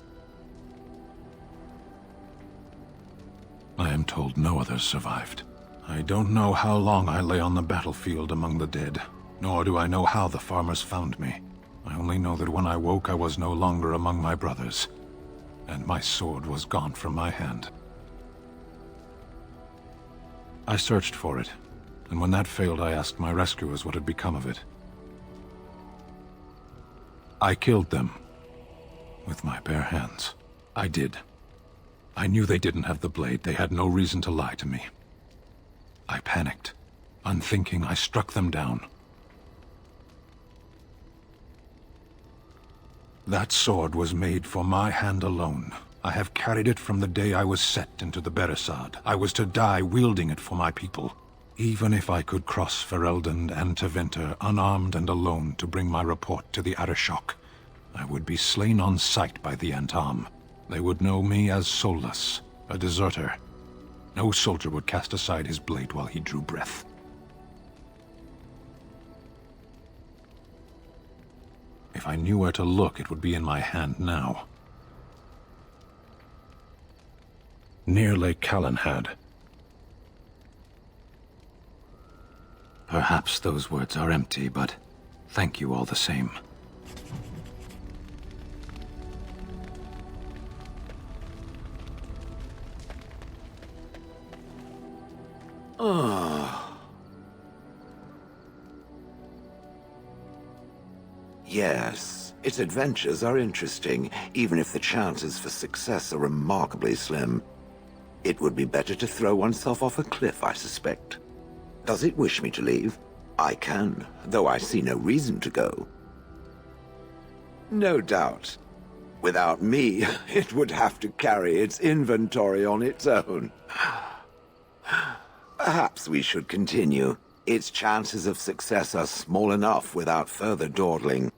I am told no others survived. I don't know how long I lay on the battlefield among the dead, nor do I know how the farmers found me. I only know that when I woke I was no longer among my brothers, and my sword was gone from my hand. I searched for it, and when that failed I asked my rescuers what had become of it. I killed them with my bare hands. I did. I knew they didn't have the blade. They had no reason to lie to me. I panicked. Unthinking, I struck them down. That sword was made for my hand alone. I have carried it from the day I was set into the Beresad. I was to die wielding it for my people. Even if I could cross Ferelden and Tevinter unarmed and alone to bring my report to the Arishok, I would be slain on sight by the Antam. They would know me as soulless, a deserter. No soldier would cast aside his blade while he drew breath. If I knew where to look, it would be in my hand now. Near Lake Calenhad. Perhaps those words are empty, but thank you all the same. Yes, its adventures are interesting, even if the chances for success are remarkably slim. It would be better to throw oneself off a cliff, I suspect. Does it wish me to leave? I can, though I see no reason to go. No doubt. Without me, it would have to carry its inventory on its own. Perhaps we should continue. Its chances of success are small enough without further dawdling.